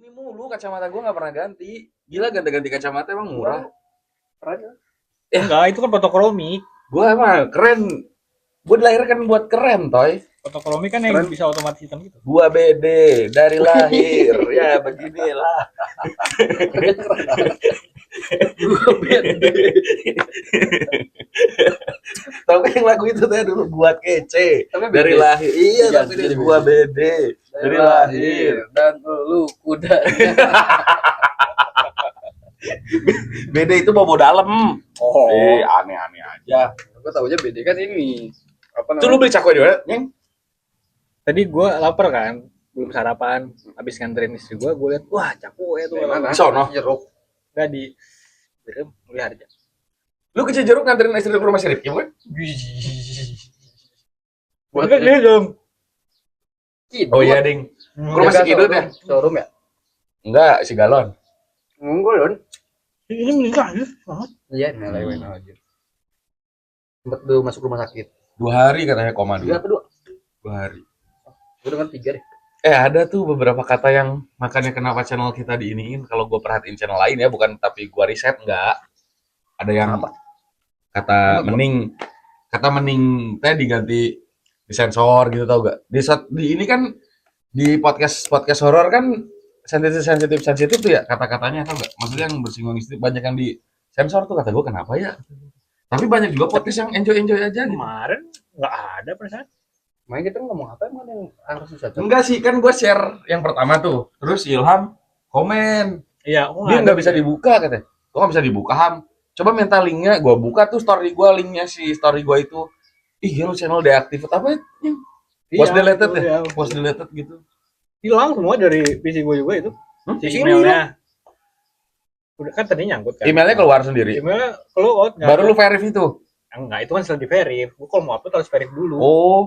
Ini mulu kacamata gue nggak pernah ganti. Gila ganti-ganti kacamata emang murah. Keren. Enggak, itu kan fotokromik. Gue emang keren. Gue dilahirkan buat keren, toy. Fotokromik kan yang Keren. bisa otomatis hitam gitu. Gua BD dari lahir. Ya beginilah. Gua BD. Tahu kan yang lagu itu tadi dulu buat kece. Tapi Dari BD. lahir. Iya, Iya, tapi jadi dia gua BD dari lahir. dan lu kuda. BD itu bobo dalam. Oh. Aneh-aneh aja. Gue taunya BD kan ini. Apa Itu lu beli cakwe juga, Nyeng? Tadi gue lapar kan, belum sarapan. Habis nganterin istri gue lihat, wah cakwe tuh. Mana? Sono. Jeruk. Enggak di lihat aja. Lu ke Cijeruk nganterin istri lu ke rumah si Rifki, bukan? Buat dia dong. Oh iya, Ding. Ke rumah si Kidul ya? Showroom ya? Enggak, si Galon. Enggak, Don. Ini meninggal aja. Iya, nilai aja. Sempat dulu masuk rumah sakit. 2 hari katanya koma dulu. 3 apa 2? 2 hari. Gue dengan 3 deh. Ada tuh beberapa kata yang makanya kenapa channel kita diiniin. Kalau gue perhatiin channel lain ya, bukan tapi gue riset enggak. Ada yang Apa? kata mending teh diganti disensor gitu, tau gak? Di ini kan di podcast horor kan sensitif tuh ya kata-katanya, tau gak? Maksudnya yang bersinggung istri banyak yang di sensor tuh, kata gue kenapa ya? Tapi banyak juga podcast yang enjoy aja gitu. Kemarin nggak ada perasaan. Main kita ngomong apa emang yang harus susah? Enggak sih, kan gue share yang pertama tuh. Terus Ilham komen. Iya, Dia nggak bisa dibuka katanya. Gue nggak bisa dibuka, Ham. Coba minta linknya, gue buka tuh story gue, linknya si story gue itu. Ih, lu channel deactivate apa ya? Was deleted ya? Was deleted gitu. Hilang semua dari PC gue juga itu. Si emailnya. Udah kan tadi nyangkut kan. Emailnya keluar sendiri. Emailnya keluar. Baru lu verif itu. Enggak, itu kan setelah di verif. Gue kalau mau upload harus verif dulu. Oh.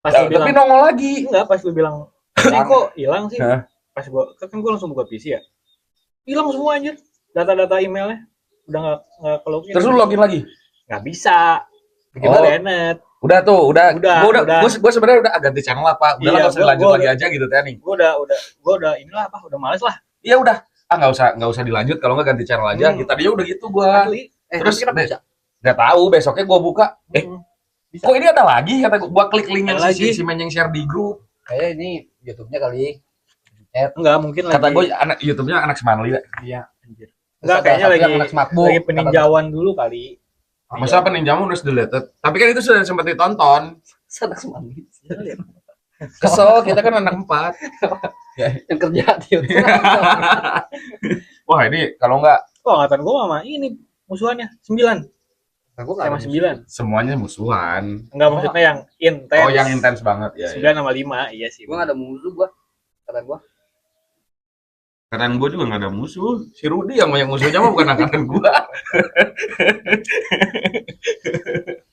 Pas Ya, lu tapi bilang, nongol lagi. enggak, pas lu bilang, ini kok hilang sih? Hah? Pas gue langsung buka PC ya. Hilang semua anjir. Data-data emailnya. Udah nggak kelogin. Terus lu login lagi? Nggak bisa. Gimana Renet? Udah tuh, udah. Udah. Gue sebenarnya udah ganti channel apa. Udah lah, usah lanjut lagi aja gitu teh nih. Gue udah inilah apa, udah males lah. Iya udah. Nggak usah dilanjut, kalau nggak ganti channel aja. Tadinya udah gitu gue. Terus kenapa bisa? Nggak tahu, besoknya gue buka. Bisa. Kok ini ada lagi? Kata gue klik link yang si Menyeng share di grup. Kayak ini YouTube-nya kali. Enggak, mungkin lagi. Kata gue anak YouTube-nya anak Semanli. Iya, anjir. Enggak, kayaknya lagi peninjauan dulu kali. Masa peninjauan udah deleted? Tapi kan itu sudah sempat ditonton. Anak Semanli. Kesel, kita kan anak 4. Yang kerja di YouTube. Wah, ini kalau nggak. Oh, angkatan gue mama ini musuhannya 9. Sama 9. Semuanya musuhan. Enggak, maksudnya yang intens. Oh, yang intens banget ya. 9 sama 5, iya sih. Gue nggak ada musuh gue. Kata gue. Angkatan gue juga nggak ada musuh. Si Rudi yang banyak musuhnya mah bukan angkatan gue.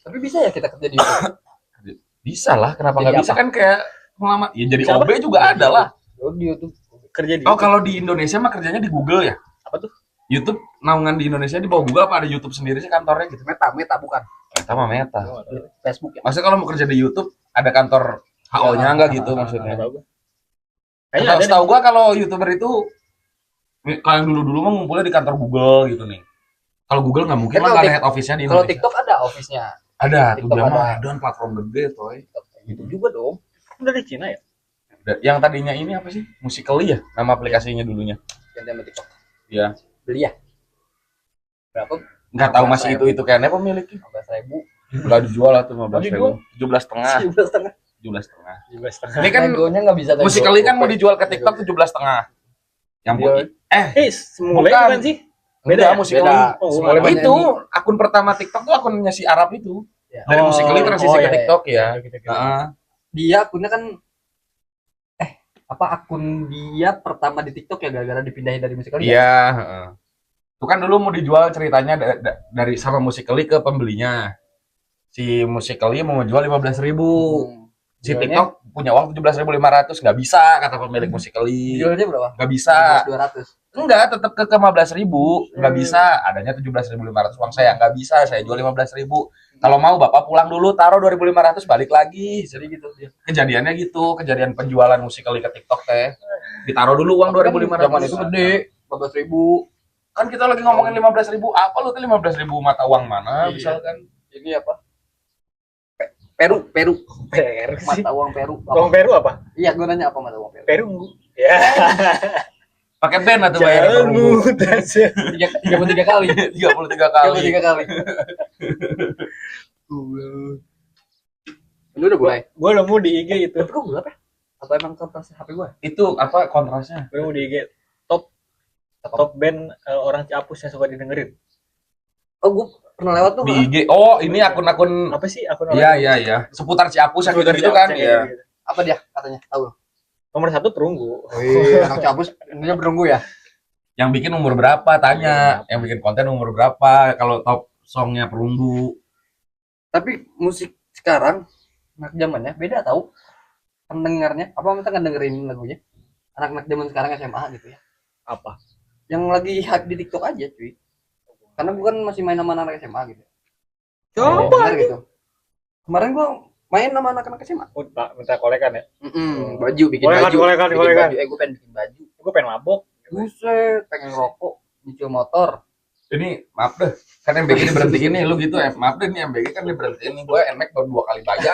Tapi bisa ya kita kerja di YouTube? Bisa lah, kenapa nggak Jadi bisa? apa? Kan kayak melamar. Ya jadi Siapa? OB juga ada lah. Di YouTube. Kerja di Oh, kalau di Indonesia mah kerjanya di Google ya? apa tuh? YouTube naungan di Indonesia di bawah Google apa ada YouTube sendiri sih kantornya gitu? Meta bukan. Meta mah Meta. Facebook ya. Maksudnya kalau mau kerja di YouTube ada kantor HO-nya nggak gitu maksudnya? Kayaknya ada. Setahu gua kalau YouTuber itu kalau yang dulu mah ngumpulnya di kantor Google gitu nih. Kalau Google nggak mungkin lah, nggak ada head office-nya di Kalau Indonesia. TikTok ada office-nya. Ada, tuh TikTok dia mah ada. ada platform gede toy. YouTube juga dong. Dari Cina ya? Yang tadinya ini apa sih? Musical.ly ya nama aplikasinya dulunya. Yang sama TikTok. Iya. Beli ya? Berapa? Nggak tahu masih itu kayaknya pemiliknya. 15.000. Nggak dijual lah tuh 15.000. 17,5. 17,5. 17,5. Ini kan Negonya nggak bisa. Musical.ly kan mau dijual ke TikTok 17,5. Yang semula bukan sih? Beda Musical.ly. Semula Itu akun pertama TikTok tuh akunnya si Arab itu. Dari Musical.ly transisi ke TikTok ya. Dia akunnya kan akun dia pertama di TikTok ya gara-gara dipindahin dari Musical.ly. Iya, itu kan dulu mau dijual ceritanya dari sama Musical.ly ke pembelinya. Si Musical.ly mau jual 15.000. Si TikTok punya uang 17.500, nggak bisa kata pemilik Musical.ly. Jualnya berapa? Nggak bisa. 200. Enggak, tetap ke 15.000, nggak bisa. Adanya 17.500 uang saya, nggak bisa. Saya jual 15.000. Kalau mau Bapak pulang dulu, taruh 2.500 balik lagi. Jadi gitu. Kejadiannya gitu, kejadian penjualan Musical.ly ke TikTok teh. Ditaruh dulu uang 2.500. Zaman itu gede, 14.000. Kan kita lagi ngomongin 15.000. Apa lu tuh 15.000 mata uang mana Iya. misalkan? Ini apa? Peru. Peru sih. Mata uang Peru. Uang Peru apa? Iya, gue nanya apa mata uang Peru? Peru. Ya. Pakai band atau bayar Jangan perunggu? mudah sih. 33 kali. 33 kali. 33 kali. Lu udah mulai? Gue nemu di IG itu. Tapi kok gue apa? Atau emang kontrasnya HP gue? Itu apa kontrasnya? Gue nemu di IG top band orang Ciapus yang suka didengerin. Oh, gue pernah lewat tuh. Di IG. Oh, ini akun-akun. Apa sih akun Iya. Seputar Ciapus yang gitu kan. Iya. Apa dia katanya? Tahu? Nomor 1 perunggu. Wih, anak cabus intinya berunggu ya. Yang bikin umur berapa tanya, yang bikin konten umur berapa kalau top songnya perunggu. Tapi musik sekarang anak zamannya beda tahu. Pendengarnya apa kita ngedengerin lagunya? Anak-anak zaman sekarang SMA gitu ya. Apa? Yang lagi hype di TikTok aja, cuy. Karena bukan masih main sama anak SMA gitu. Coba Bener gitu. Kemarin gua main sama anak-anak SMA. minta kolekan ya. Baju bikin Kolekan, baju. kolekan, Bikin kolekan. baju. Gue pengen bikin baju. Gue pengen mabok. Buset, pengen rokok, nyicil motor. Ini maaf deh, kan MBG diberhentiin nih, lu gitu ya. Maaf deh nih MBG kan diberhentiin nih, gue NMAX baru 2 kali bayar.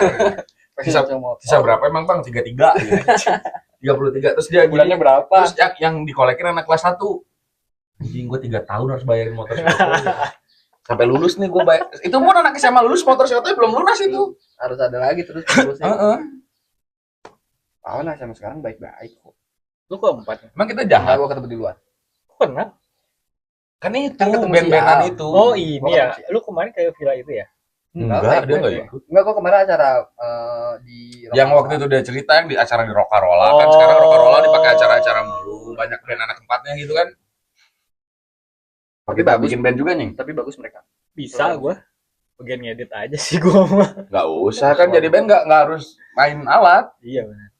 Sisa, Nyicil motor. sisa berapa emang bang? 33 gitu. 33. Terus dia Bulannya gini, berapa? terus yang dikolekin anak kelas 1. Anjing gue 3 tahun harus bayarin motor sampai lulus nih gue bayar. Itu pun anak SMA lulus motor Xiaomi belum lunas itu. Harus ada lagi terus terusnya. Heeh. Anak sama sekarang baik-baik kok. Lu keempat. Emang kita Nah, jahat. gua ketemu di luar. Kok kenal? Kan itu Kan ketemu band-bandan sial. itu. Oh ini Gua ya. ketemu Lu kemarin kayak villa itu ya? Enggak, dia enggak ikut. Enggak, kok kemarin acara di Yang waktu itu dia cerita yang di acara di Rokarola kan Oh. sekarang Rokarola dipakai acara-acara mulu, banyak band anak tempatnya gitu kan. Tapi Kita bagus. bikin band juga nih. Tapi bagus mereka. Bisa gue. Bagian ngedit aja sih gue mah. Nggak usah kan jadi band nggak harus main alat. Iya benar.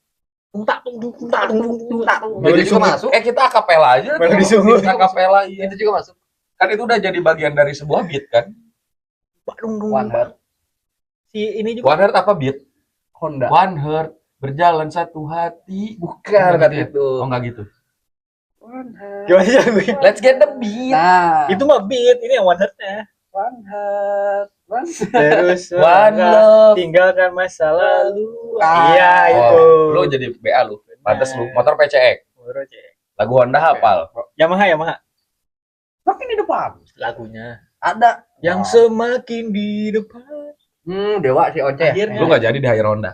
Tung-tak, tung-tak. Melodi juga masuk. Kita akapela aja. Melodi sungguh. Akapela iya. Itu juga masuk. Kan itu udah jadi bagian dari sebuah beat kan. One Heart. Si ini juga. One Heart apa beat? Honda. One Heart berjalan satu hati. Bukan Enggak kata gitu ya? itu. Oh enggak gitu. One Heart. Gimana sih lagunya? Let's get the beat. Nah, Itu mah beat. Ini yang one heart-nya. One Heart. One Terus One love. tinggalkan masa lalu. Ah. Iya itu. Oh, lu jadi BA lu. Pantes lu motor PCX. Motor cek. Lagu Honda hafal. Yamaha. makin di depan. Lagunya. Ada Yang semakin di depan. Dewa si Oce. Akhirnya. Lu nggak jadi di hire Honda.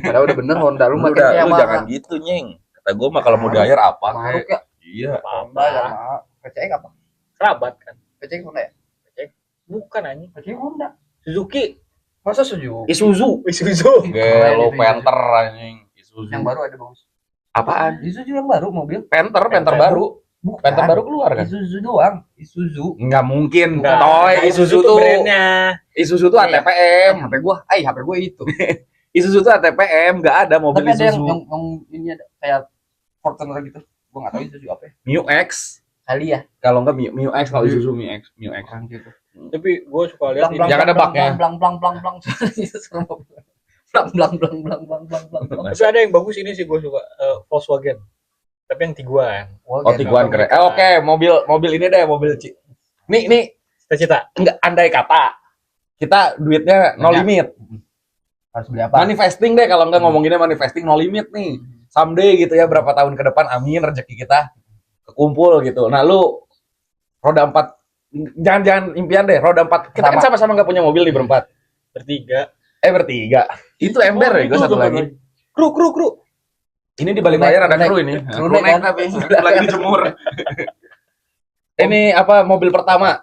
Padahal udah bener Honda lu Lu, makin udah, kayak lu jangan gitu nyeng. Kata gue mah kalau mau di hire apa? Maruk kayak. ya. Iya. Honda Yamaha. PCX apa? Kerabat kan. PCX Honda ya? Bukan anjing. PCX Honda. Suzuki. Masa Suzuki? Isuzu. Isuzu. Gelo itu, Panther anjing. Isuzu. Yang baru ada bagus. Apaan? Isuzu yang baru mobil. Panther Panther. baru. Bukan. Panther baru keluar kan? Isuzu doang. Isuzu. Nggak mungkin. Enggak. Toy Isuzu tuh brandnya. Isuzu tuh Iya. ATPM. HP gua itu. Isuzu tuh ATPM, nggak ada mobil Tapi ada yang, Isuzu. yang ini ada kayak Fortuner gitu. Gua enggak tahu Isuzu apa ya. Mu X. Kali ya. Kalau nggak Mu X, kalau Isuzu Mu X. Orang gitu. Tapi gue suka lihat ini. Yang ada baknya. Blang. Tapi ada yang bagus ini sih gue suka Volkswagen. Tapi yang Tiguan. Oh, Tiguan keren. Oke, mobil ini deh, mobil nih Cita-cita. enggak andai kata kita duitnya no Banyak. limit. Harus beli apa? Manifesting deh kalau enggak ngomonginnya manifesting no limit nih. Someday gitu ya berapa tahun ke depan amin rezeki kita kekumpul gitu. Nah, lu roda 4 jangan impian deh, roda 4. Kita kan sama-sama enggak punya mobil nih berempat. Bertiga. Bertiga. Itu ember ya, gue itu satu tuh, lagi. Kru. Ini di balik layar ada kru ini. Kru naik kan? tapi lagi dijemur. Ini apa mobil pertama?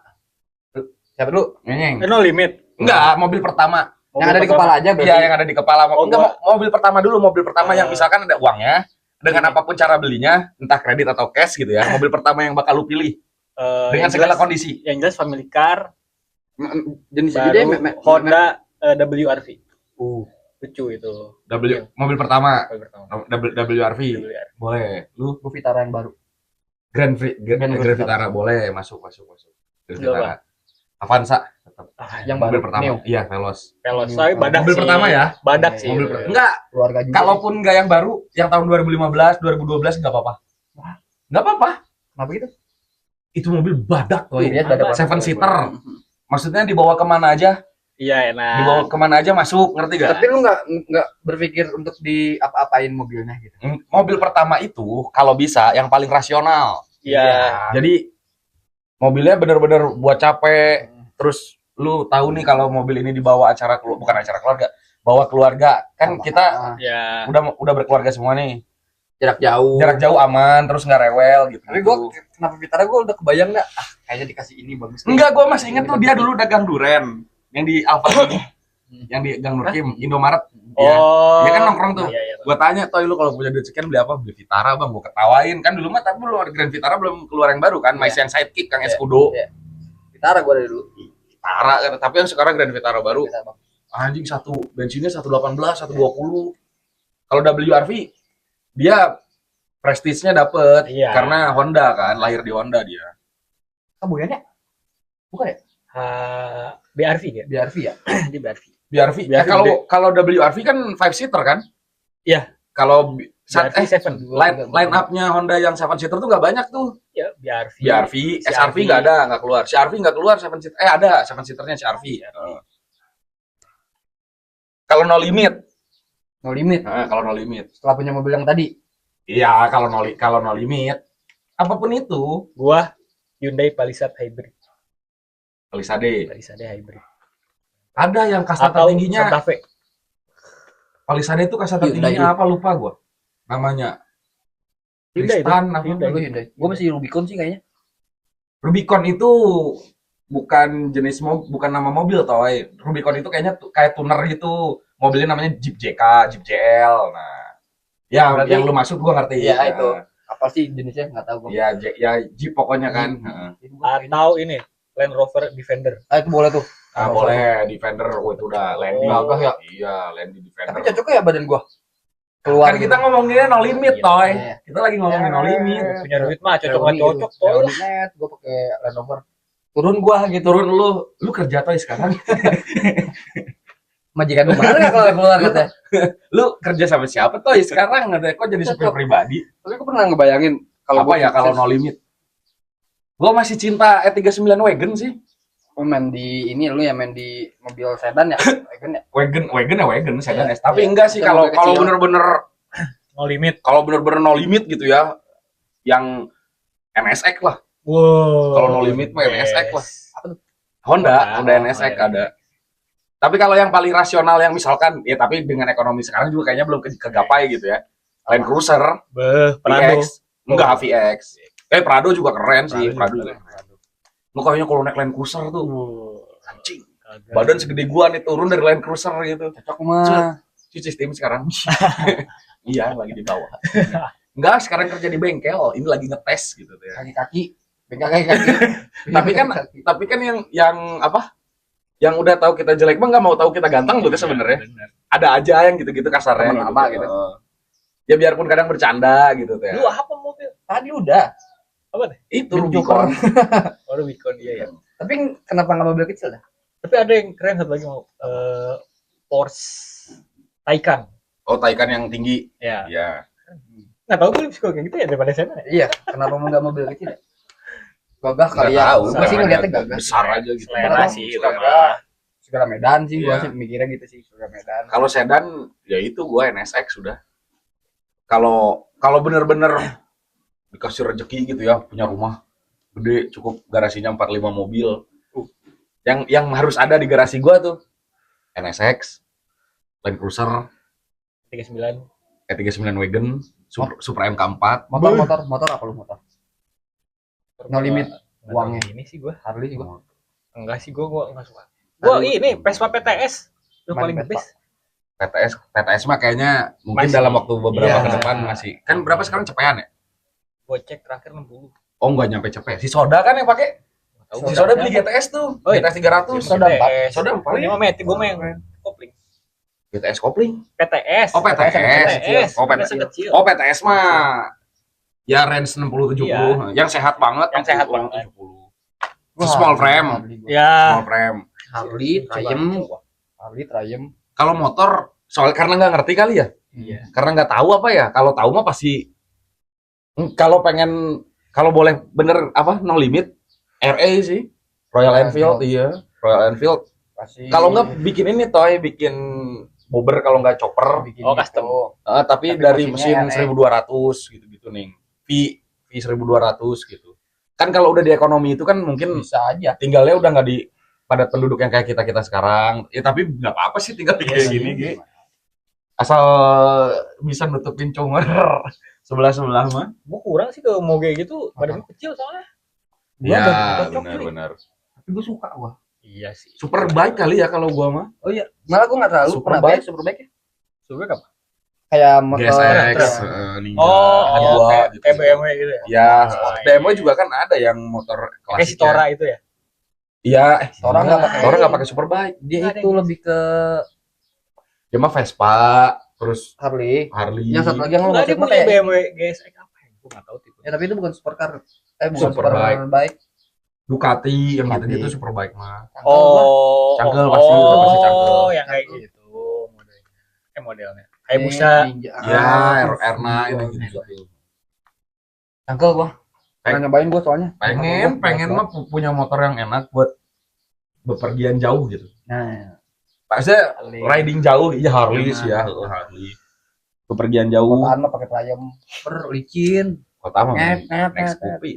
Siapa dulu? Nyeng. No limit. Enggak, mobil pertama. Yang ada di kepala aja berarti. Iya, yang ada di kepala. Enggak, mobil pertama dulu, mobil pertama yang Oh. misalkan ada uangnya dengan apapun cara belinya, entah kredit atau cash gitu ya. Mobil pertama yang bakal lu pilih dengan segala kondisi. Yang jelas family car. Jenis Baru dia Honda WRV. Lucu itu. Mobil pertama Mobil pertama. WRV. WRV. Boleh. Lu Vitara yang baru. Grand Grand Vitara boleh masuk. Grand Coba. Vitara. Avanza. Yang Mobil baru, pertama. Neo. Iya, Veloz. Veloz, tapi badak Mobil sih. pertama ya? Badak sih. Mobil itu. enggak, Keluarga juga. kalaupun enggak yang baru, yang tahun 2015, 2012 enggak apa-apa. Enggak apa-apa. Kenapa gitu? Itu mobil badak tuh. Iya, badak. Seven seater. Maksudnya dibawa kemana aja? Iya, enak. Dibawa kemana aja masuk, ngerti gak? Tapi lu nggak berpikir untuk di apa-apain mobilnya gitu. Mobil pertama itu kalau bisa yang paling rasional. Iya. Jadi mobilnya bener-bener buat capek. Terus lu tahu nih kalau mobil ini dibawa bukan acara keluarga, bawa keluarga. Kan kita Ya. udah berkeluarga semua nih. Jarak jauh. Jarak jauh aman, terus nggak rewel gitu. Tapi gue kenapa Vitara gue udah kebayang nggak? Kayaknya dikasih ini bagus. Enggak, gue masih inget tuh dia dulu dagang duren yang di Alfa ini. Yang di Gang Nurkim, Indomaret. Iya. Oh. Dia kan nongkrong tuh. Iya, iya. Gue tanya, "Toy, lu kalau punya duit sekian beli apa?" "Beli Vitara, Bang." Gue ketawain. Kan dulu mah tapi belum ada Grand Vitara, belum keluar yang baru kan, masih yang Sidekick, Kang Escudo. Iya. Vitara gue dari dulu. Vitara kan, tapi yang sekarang Grand Vitara baru. Bisa, Bang. Anjing bensinnya 118, 120. Kalau WRV dia prestisnya dapet Iya. karena Honda kan, lahir di Honda dia. Kebuyannya? Bukan ya? BRV dia. BRV ya? Di BRV. WRV. WRV Kalau WRV kan 5 seater kan? Iya. Kalau BRV 7. line up-nya Honda yang 7 seater tuh nggak banyak tuh. Ya, BRV. BRV, SRV nggak ada, nggak keluar. CRV nggak keluar 7 seater. Ada 7 seaternya CRV. Kalau No Limit. No Limit. Nah, kalau No Limit. Setelah punya mobil yang tadi. Iya, kalau No Limit. Apapun itu. Gua Hyundai Palisade Hybrid. Palisade. Palisade Hybrid. Ada yang kasta Atau tertingginya. Santa Fe. Palisade itu kasta Hyundai. tertingginya apa lupa gua. Namanya. Hyundai itu. Tristan apa? Hyundai. Gue masih Rubicon sih kayaknya. Rubicon itu bukan bukan nama mobil toy. Rubicon itu kayaknya kayak tuner gitu. Mobilnya namanya Jeep JK, Jeep JL. Nah, ya Berarti- yang lu maksud gua ngerti. Iya, Nah, itu. Apa sih jenisnya? Nggak tahu gue. Ya, ya Jeep pokoknya kan. Heeh. Atau ini Land Rover Defender. Ah, itu boleh tuh. Ah, boleh Defender, itu udah landing. Gagah ya. Iya, landing Defender. Tapi cocok ya badan gua. Keluar Kan kita ngomonginnya No Limit, Iya. toy. Iya. Kita lagi ngomongin No Limit. Punya duit mah cocok nggak cocok toh. Net, gua pakai Land Rover. Turun gua gitu. Turun lu kerja toy sekarang. Majikan gua mana kalau keluar katanya. Lu kerja sama siapa toy sekarang? Katanya kok jadi supir pribadi? Tapi gua pernah ngebayangin kalau Apa ya kalau No Limit? Gua masih cinta E39 Wagon sih. main di ini lu ya main di mobil sedan ya, wagon ya. Wagon, sedan Iya. S. Tapi Iya. enggak sih Itu kalau mobil kalau kecil. bener-bener No limit. gitu ya, yang NSX lah. Wow. Kalau No Limit mah NSX lah. Honda NSX iya. ada. Tapi kalau yang paling rasional yang misalkan ya tapi dengan ekonomi sekarang juga kayaknya belum kegapai gitu ya. Land Cruiser, Prado. VX, enggak VX. Prado juga keren sih, Prado juga. Lu kayaknya kalau naik Land Cruiser tuh anjing. Badan segede gua nih turun dari Land Cruiser gitu. Cocok mah. Cuci steam sekarang. Iya, lagi di bawah. Enggak, sekarang kerja di bengkel. Ini lagi ngetes gitu tuh ya. Kaki-kaki. Bengkel kaki-kaki. Tapi kan yang apa? Yang udah tahu kita jelek mah nggak mau tahu kita ganteng gitu sebenarnya. Ada aja yang gitu-gitu kasarnya. Temen lama gitu. Ya biarpun kadang bercanda gitu tuh ya. Lu apa mobil? Tadi udah. Itu Rubicon. Rubicon. Oh, Rubicon iya ya. Tapi kenapa nggak mobil kecil dah? Tapi ada yang keren satu lagi mau Porsche Taycan. Oh, Taycan yang tinggi. Ya. Ya. Nggak tahu tuh lebih suka kayak gitu ya daripada saya. Iya, kenapa mau nggak mobil kecil ya? Gagah kali Nggak ya. tahu. Gua sih namanya ngeliatnya gagah. besar aja gitu. Selera sih, Segala- Segala Medan sih, gua Iya. sih mikirnya gitu sih, segala Medan. Kalau sedan ya itu gua NSX sudah. Kalau bener-bener dikasih rezeki gitu ya, punya rumah gede cukup garasinya 45 mobil. Yang harus ada di garasi gua tuh NSX, Land Cruiser, 39. E39 Wagon, Supra MK4. Motor apa lu motor? No limit Uangnya uangnya. ini sih gua. Harley sih gua. Enggak sih gua enggak suka. Gua ini Vespa PTS. Yang Main paling the Vespa. best. PTS mah kayaknya mungkin Masih. dalam waktu beberapa Iya. ke depan masih. Kan berapa sekarang cepean ya? Gua cek terakhir 60. Oh enggak nyampe cepet. Si Soda kan yang pakai. Tahu Si Soda beli GTS tuh. Oh, iya. GTS 300. Soda 4. Soda 4. Ini mah Matic gua mah yang kopling. GTS kopling. PTS. Oh, PTS. Oh, PTS. kecil. Oh, PTS mah ya range 60 70. Iya. Yang sehat banget. Yang sehat 60, banget. 70. Wah, Small frame. Harley gua. Ya. Small frame. Harley, Triumph. Kalau motor soal karena nggak ngerti kali ya. Iya. Karena nggak tahu apa ya. Kalau tahu mah pasti kalau boleh bener apa no limit RA sih. Royal Enfield iya. Royal Enfield. Pasti. Kalau nggak bikin ini bikin bobber kalau nggak chopper. bikin Oh, gitu. custom. Tapi Tapi dari mesinnya mesin RA. 1200 gitu nih. V 1200 gitu. Kan kalau udah di ekonomi itu kan mungkin Bisa aja. tinggalnya udah nggak di padat penduduk yang kayak kita sekarang. Ya tapi nggak apa-apa sih tinggal di kayak gini. Gi. Asal bisa nutupin conger sebelah mah. Gue kurang sih ke moge gitu, badannya kecil soalnya. Gua Ya, udah cocok nih. benar. Tapi gue suka gua. Iya sih. Super baik kali ya kalau gua mah. Oh iya, malah gua enggak terlalu Superbike. Superbike ya. Superbike apa? Kayak motor GSX, Terus. Ninja, Oh, H2 gitu. kayak BMW gitu ya. Ya, Oh, BMW iya. juga kan ada yang motor Kayak si klasik. Tora itu ya. Iya, Tora nggak pakai. Tora nggak pakai Superbike. Dia Nggak ada itu yang- lebih ke Dia mah Vespa, terus Harley. Harley. Yang satu lagi yang lo Enggak, dia maksud mah punya kayak BMW GSX apa ya? Gue nggak tahu tipe. ya tapi itu bukan supercar. Bukan Superbike. superbike. Ducati yang Ducati. gitu-gitu Superbike mah. Oh, Cangkel pasti, udah pasti cangkel. Oh, yang kayak gitu modelnya. Modelnya. Kayak busa. Ya, R9 yang gitu. Cangkel gua. Pernah nyobain gua soalnya. Pengen mah punya motor yang enak buat bepergian jauh gitu. Nah, Maksudnya Harley. riding jauh, iya Harley Nah. sih ya, Harley. Bepergian jauh, Kotaan mah pakai Triumph. Licin. kota mah Net, net, naik net, Scoopy.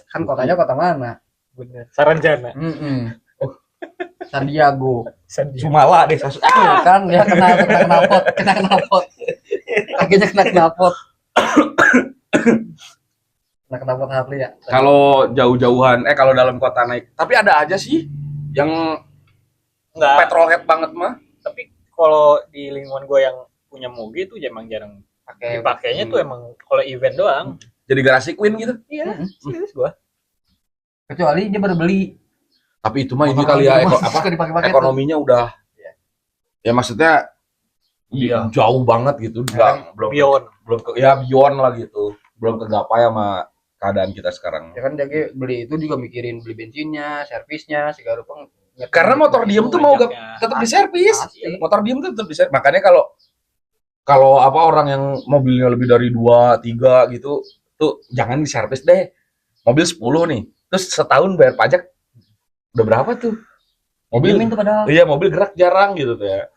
Kan kotanya kota mana? Bener. Saranjana. San Diego. Sandia. Sumala deh, Sasu. Tuh kan dia kena knalpot. Kakinya kena knalpot. Kena knalpot Harley ya. Kalau jauh-jauhan, kalau dalam kota naik, tapi ada aja sih yang Enggak. petrolhead banget mah. Tapi kalau di lingkungan gue yang punya moge itu emang jarang Pakai dipakainya tuh emang kalau event doang. Jadi garasi queen gitu. Iya, Mm-mm. serius gue. kecuali dia baru beli. Tapi itu mah ini Motor kali ya, Harley mah apa suka dipakai-pakai ekonominya udah, ya maksudnya Iya. jauh banget gitu, belum Beyond. beyond lah gitu, belum kegapai sama keadaan kita sekarang. tuh. Ya kan dia beli itu juga mikirin beli bensinnya, servisnya, segala rupa. Karena motor diem tuh mau tetap diservis, Pasti. motor diem tuh tetap diservis. Makanya kalau apa orang yang mobilnya lebih dari 2, 3 gitu, tuh jangan diservis deh. Mobil 10 nih, terus setahun bayar pajak udah berapa tuh? Mobil, Diemin tuh padahal. iya mobil gerak jarang gitu tuh ya.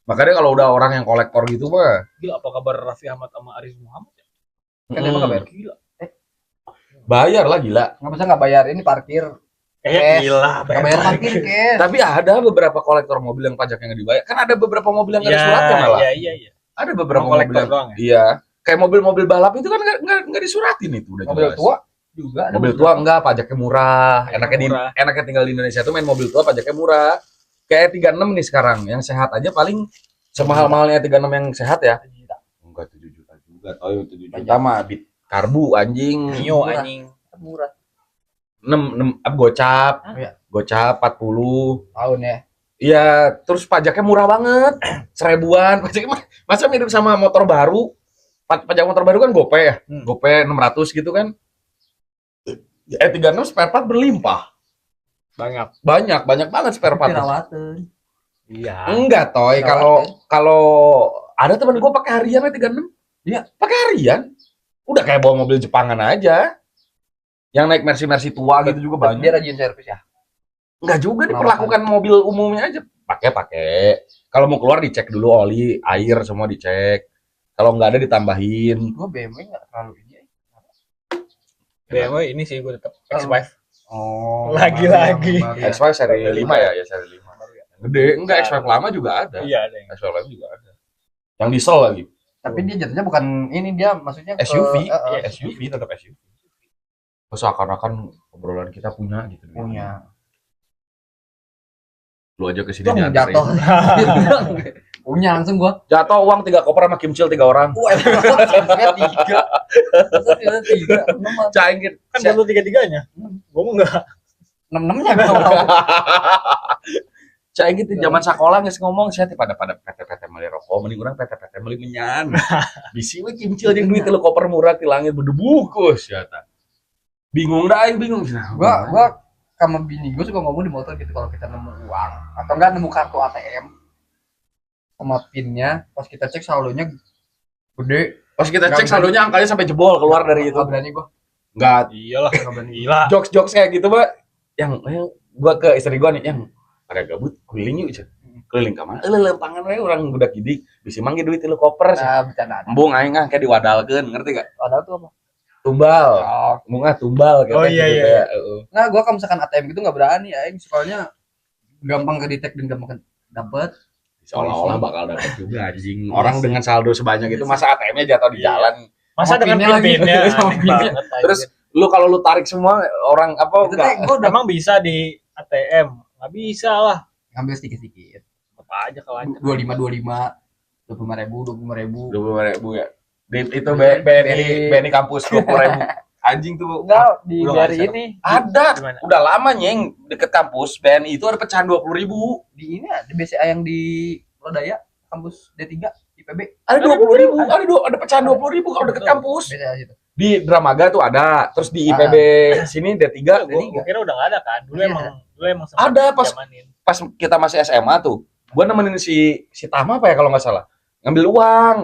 Makanya kalau udah orang yang kolektor gitu mah, Gila, apa kabar Raffi Ahmad sama Aris Muhammad ya? Kan dia mah nggak bayar. Gila. bayar lah gila. Nggak bisa nggak bayar ini parkir. Kayaknya gila. Nggak bayar parkir cash. Tapi ada beberapa kolektor mobil yang pajaknya nggak dibayar. Kan ada beberapa mobil yang nggak ada Iya, suratnya malah. iya. Ada beberapa Emang kolektor mobil yang, doang ya? iya. Kayak mobil-mobil balap itu kan nggak disuratin itu udah Mobil jelas. tua juga. ada Mobil beberapa. tua enggak, pajaknya murah. Pajaknya murah. Enaknya tinggal di Indonesia tuh main mobil tua pajaknya murah. Kayak 36 nih sekarang, yang sehat aja paling semahal-mahalnya 36 yang sehat ya. Enggak 7 juta juga, tahu 7 juta mah bit karbu anjing. Mio Murah. anjing. Murah. 6 gocap. Iya. Gocap 40. Tahun ya. Iya, terus pajaknya murah banget. 1000-an. Pajaknya masa mirip sama motor baru. Pajak motor baru kan GoPay ya. GoPay 600 gitu kan. 36 spare part berlimpah. Banyak. Banyak banget spare part. Perawatan. Iya. Enggak, Toy. Kalau ada temen gue pakai harian 36. Iya. Pakai harian. Udah kayak bawa mobil Jepangan aja. Yang naik Mercy tua gitu juga Dia banyak. rajin servis ya. Enggak juga Perawatan. diperlakukan mobil umumnya aja. Pakai. Kalau mau keluar dicek dulu oli, air semua dicek. Kalau nggak ada ditambahin. Gua BMW nggak terlalu ini. BMW ini sih gue tetap X5. Oh. Lagi-lagi. baru ya. X5 seri 5 ya, seri 5. Gede, enggak X5 lama juga ada. Iya, ada yang. X5 lama juga ada. Yang diesel lagi. Tapi dia jatuhnya bukan ini dia maksudnya ke- SUV, Iya, SUV tetap SUV. Terus seakan-akan obrolan kita punya gitu. punya. Lu aja kesini Dong diantarin. jatuh. Punya langsung gua. Jatuh uang 3 koper sama kimcil 3 orang. Wah, tiga. Tiga. Caing gitu. Kan baru tiga-tiganya. Gue mau enggak. Enam-enamnya gua tahu. Caing gitu zaman sekolah geus ngomong saya pada PT meuli rokok, mending urang PT meuli menyan. Bisi we kimcil jeung duit 3 koper murah ti langit berdebuk geus ya ta. Bingung dah aing bingung. Gua sama bini gue suka ngomong di motor gitu kalau kita nemu uang atau enggak nemu kartu ATM sama pinnya, pas kita cek saldonya gede. Pas kita Nggak cek berani. saldonya angkanya sampai jebol keluar dari itu. Nggak berani gue. Enggak Iyalah, Nggak berani. gila. jokes kayak gitu, Mbak. Yang gua ke istri gua nih, yang ada gabut keliling yuk, Cen. Keliling ka mana? Lempangan we urang budak gidik, bisi mangge duit 3 koper. Nah, bercandaan. Embung aing kayak diwadalkeun, ngerti gak? Padahal tuh apa? Tumbal. Oh. Embung tumbal Oh, iya, gitu iya. ya. Heeh. Nah, gue kalau misalkan ATM gitu nggak berani ya, soalnya gampang kedetek dan gampang dapet. Seolah-olah bakal dapat juga anjing. Orang dengan saldo sebanyak itu masa ATM-nya jatuh di Iya. jalan. Masa Sama dengan pinnya lagi. pin-pinnya Sama aneh pinnya. banget, Terus anjir. lu kalau lu tarik semua orang apa Itu enggak? teh gue udah emang bisa di ATM? Nggak bisa lah. ngambil sedikit-sedikit. Apa aja kalau aja. 25, 20.000 ya. Itu BNI kampus 20.000. Anjing tuh. Enggak, di Belum dari ada. ini. Ada. Gimana? Udah lama nyeng deket kampus BNI itu ada pecahan 20.000. Di ini di BCA yang di Lodaya, kampus D3, IPB. Ada 20.000. Ada pecahan 20.000 kalau deket kampus. BCA situ. Di Dramaga tuh ada. Terus di IPB sini D3 Gua kira udah nggak ada kan. Dulu Iya. emang sempet Ada, pas- zamanin. pas kita masih SMA tuh. Gua nemenin si Tama apa ya kalau nggak salah. Ngambil uang.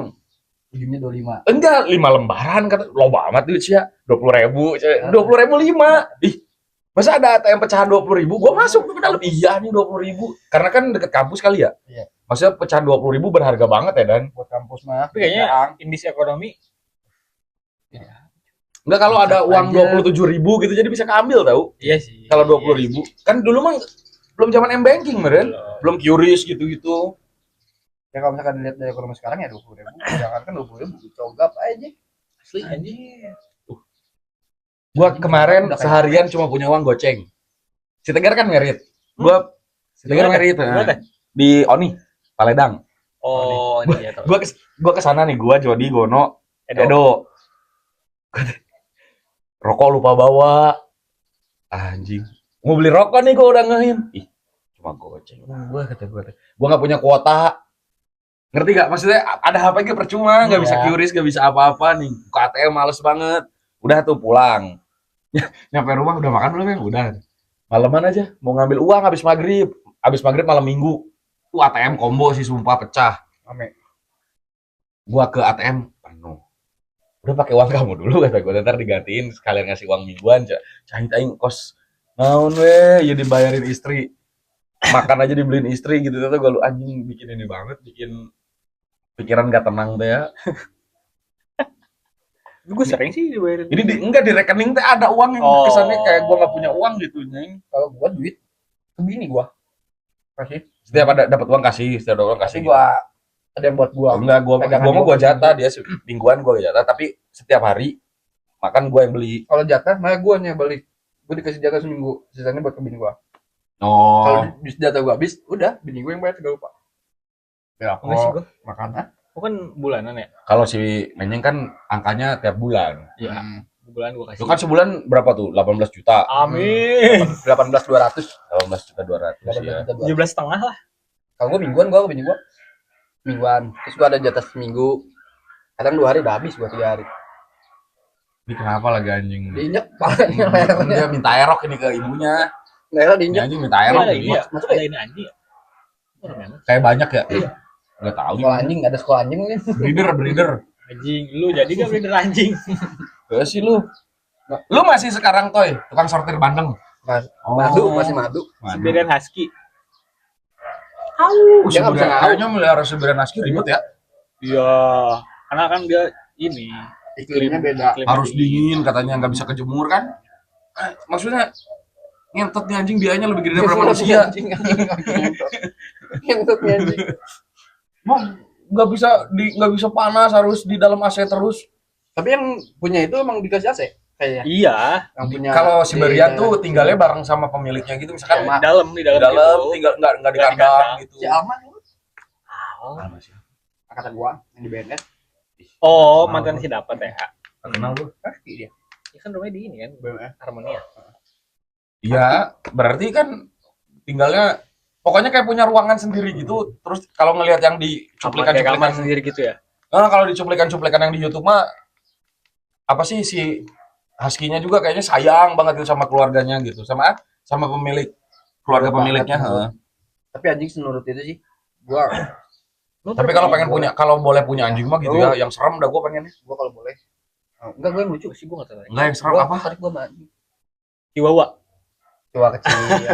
Ujungnya 25. Enggak, 5 lembaran kata lo banget duit sih ya. 20.000, 20.000 5. Ih, masa ada ATM pecahan 20.000? Gua masuk ke dalam. Iya nih 20.000. Karena kan deket kampus kali ya. Iya. Maksudnya pecahan 20.000 berharga banget ya Dan. Buat kampus mah. Tapi kayaknya Jarang. indeks ekonomi Enggak kalau ada Tetap uang aja. 27.000 gitu jadi bisa keambil tahu. iya sih. Kalau 20.000 kan dulu mah belum zaman M-banking meren. Belum QRIS gitu-gitu. Ya kalau misalkan dilihat dari ekonomi sekarang ya 20.000. Jangan kan 20.000 cogap aja. Asli anjing. Gua kemarin Udah kayak- seharian cuma punya uang goceng. Si Tegar kan merit. Gua si Tegar Gimana? merit Gimana? di Oni, Paledang. Oh, ini ya. Gua kesana nih, gua Jody, Gono, Edo. Edo. Rokok lupa bawa. Anjing. Mau beli rokok nih gua udah ngehin. Ih, cuma goceng. Gua kata gua. Gua enggak punya kuota. Ngerti gak? Maksudnya ada HP nya percuma, nggak bisa Iya. QRIS, nggak bisa apa-apa nih. Buka ATM males banget. Udah tuh pulang. Nyampe rumah udah makan belum ya? Udah. Malaman aja mau ngambil uang habis maghrib. Habis maghrib malam minggu. Tuh ATM combo sih sumpah pecah. Ame. Gua ke ATM penuh. Udah pakai uang kamu dulu kata gua, ntar digantiin sekalian ngasih uang mingguan. Cahit aing kos naon we, ya dibayarin istri. Makan aja dibeliin istri gitu tuh gua lu anjing bikin ini banget, bikin pikiran gak tenang teh ya. Gue sering sih dibayarin. Jadi enggak di rekening teh ada uang yang Oh. kesannya kayak gua nggak punya uang gitu, Nyeng. Kalau gua duit ke bini gua. Kasih. Setiap ada dapat uang kasih, setiap ada uang Kasih kasih. gua ada yang buat gua. Enggak, pegangan gua mah gua gua ke jatah, dia mingguan gua jatah, tapi setiap hari makan gua yang beli. Kalau jatah, mah gua nya balik. Gua dikasih jatah seminggu, sisanya buat ke bini gua. Kalau Oh, jatah gua habis, udah bini gua yang bayar, segala lupa. Ya, Enggak sih kok gue. makan ah. Gue kan bulanan ya. kalau si Menyeng kan angkanya tiap bulan. Iya. Bulan gue kasih. Itu kan sebulan berapa tuh? 18 juta. Amin. 18.200. 18 juta 200 ya. 18.200. 17,5 lah. Kalau gua mingguan, gua ke bini gua. Mingguan. Terus gua ada jatah seminggu. Kadang 2 hari udah habis, gua 3 hari. Ini kenapa lagi anjing? Diinjek palanya lehernya. Dia minta erok ini ke ibunya. Lehernya Ini diinjek. anjing minta Ada erok. ini ya. Masuk Ada ya? ini anjing ya. Orang Kayak banyak ya? Enggak tahu. Sekolah anjing, ada sekolah anjing mungkin. Breeder. anjing. Lu jadi gak breeder anjing? Gak sih lu. Lu masih sekarang toy, tukang sortir bandeng. Mas, Oh. madu, masih madu. Siberian Husky. Dia nggak bisa ngaruh. Kayaknya melihara Siberian Husky ribet ya. Iya. Karena kan dia ini. Iklimnya beda. iklim Harus dingin katanya nggak bisa kejemur kan. Maksudnya ngentot nih anjing biayanya lebih gede daripada manusia. Anjing, Ngentut nih anjing. Wah, nggak bisa panas harus di dalam AC terus. Tapi yang punya itu emang dikasih AC kayaknya. Iya. Yang punya Kalau Siberian di tuh daerah- tinggalnya bareng sama pemiliknya gitu misalkan Sama. Di dalam di dalam gitu. tinggal nggak di Nggak di kandang kandang. gitu. Si Alman itu Oh. angkatan gua yang di BNS. Oh, mantan si dapat ya. Kenal lu? Pasti dia. Ya kan rumahnya di ini kan, BNS. Harmonia. Iya, berarti kan tinggalnya pokoknya kayak punya ruangan sendiri gitu. Terus kalau ngelihat yang di Kayak kamar cuplikan-cuplikan sendiri gitu ya. nah, kalau di cuplikan-cuplikan yang di YouTube mah apa sih si Husky-nya juga kayaknya sayang banget gitu sama keluarganya gitu. Sama sama keluarga pemiliknya. Banget. Heeh. Tapi anjing senurut itu sih. Gua Tapi kalau boleh punya anjing mah gitu ya, yang serem dah gua pengennya. gua kalau boleh. Enggak, gue yang lucu sih, gua enggak tahu. Enggak, yang serem apa? Tarik gua sama anjing. Chihuahua. Cua kecil,